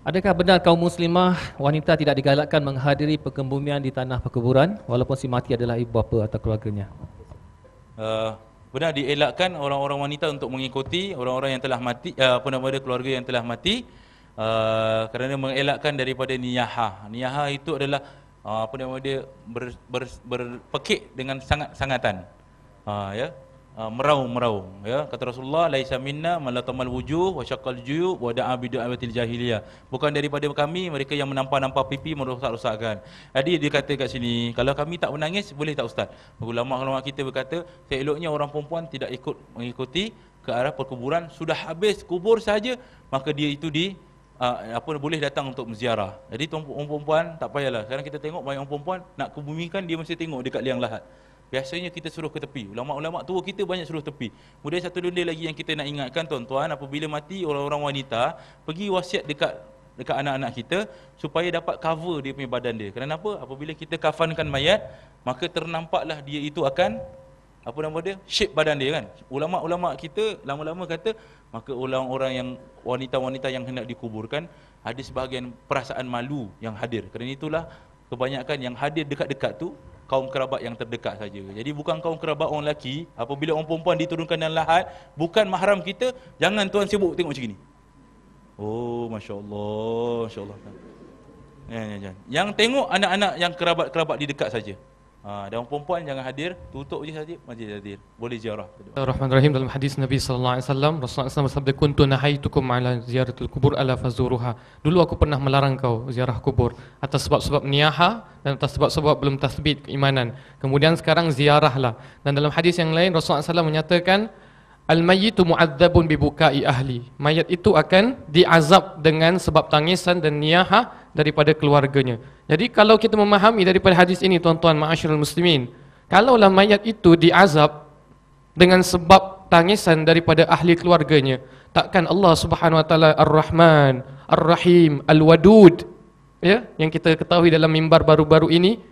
S2: Adakah benar kaum muslimah wanita tidak digalakkan menghadiri perkebumian di tanah perkuburan walaupun si mati adalah ibu bapa atau keluarganya?
S1: Benar dielakkan orang-orang wanita untuk mengikuti orang-orang yang telah mati, keluarga yang telah mati, kerana mengelakkan daripada niyahah. Niyahah itu adalah berpekik dengan sangat-sangatan. Meraung, ya. Kata Rasulullah, laisa minna man latamal wujuh wa syaqqal juyub wa da'a bi du'awatil jahiliyah. Bukan daripada kami mereka yang menampar-nampar pipi, merosak-rosakkan. Jadi dia kata kat sini, kalau kami tak menangis boleh tak ustaz? Ulama-ulama kita berkata, seeloknya orang perempuan tidak ikut mengikuti ke arah perkuburan. Sudah habis kubur saja, maka dia itu boleh datang untuk menziarah. Jadi orang perempuan tak payahlah. Sekarang kita tengok banyak orang perempuan nak kebumikan, dia mesti tengok dekat liang lahat. Biasanya kita suruh ke tepi. Ulama-ulama tua kita banyak suruh tepi. Kemudian satu benda lagi yang kita nak ingatkan tuan-tuan, apabila mati orang-orang wanita, pergi wasiat dekat anak-anak kita supaya dapat cover dia punya badan dia. Kerana apa? Apabila kita kafankan mayat, maka ternampaklah dia itu akan shape badan dia kan. Ulama-ulama kita lama-lama kata, maka orang-orang yang wanita-wanita yang hendak dikuburkan ada sebahagian perasaan malu yang hadir. Kerana itulah kebanyakan yang hadir dekat-dekat tu kaum kerabat yang terdekat saja. Jadi bukan kaum kerabat orang lelaki. Apabila orang perempuan diturunkan dalam lahat, bukan mahram kita, jangan tuan sibuk tengok macam ni. Oh, masya-Allah, masya-Allah. Jangan. Yang tengok anak-anak yang kerabat-kerabat di dekat saja. Dan orang perempuan jangan hadir, tutup je saja, masjid hadir. Boleh ziarah.
S3: Bismillahirrahmanirrahim. Dalam hadis Nabi sallallahu alaihi wasallam, Rasulullah SAW bersabda, "Kuntu nahaitukum ala ziyaratul kubur ala fazuruha." Dulu aku pernah melarang kau ziarah kubur atas sebab-sebab niyaha dan atas sebab-sebab belum tasbit keimanan. Kemudian sekarang ziarahlah. Dan dalam hadis yang lain Rasulullah SAW menyatakan, "Al-mayyitu mu'adzabun bibukai ahli." Mayat itu akan diazab dengan sebab tangisan dan niyaha daripada keluarganya. Jadi kalau kita memahami daripada hadis ini tuan-tuan ma'asyiral muslimin, kalaulah mayat itu diazab dengan sebab tangisan daripada ahli keluarganya, takkan Allah Subhanahu wa taala Ar-Rahman, Ar-Rahim, Al-Wadud, ya, yang kita ketahui dalam mimbar baru-baru ini,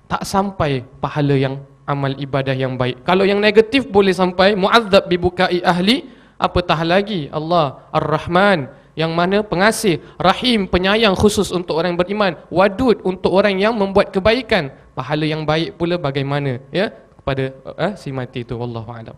S3: tak sampai pahala yang amal ibadah yang baik. Kalau yang negatif boleh sampai mu'adzab bibukai ahli, apatah lagi Allah Ar-Rahman, yang mana pengasih, Rahim, penyayang khusus untuk orang yang beriman, Wadud untuk orang yang membuat kebaikan. Pahala yang baik pula bagaimana, ya, kepada si mati itu. Wallahu a'lam.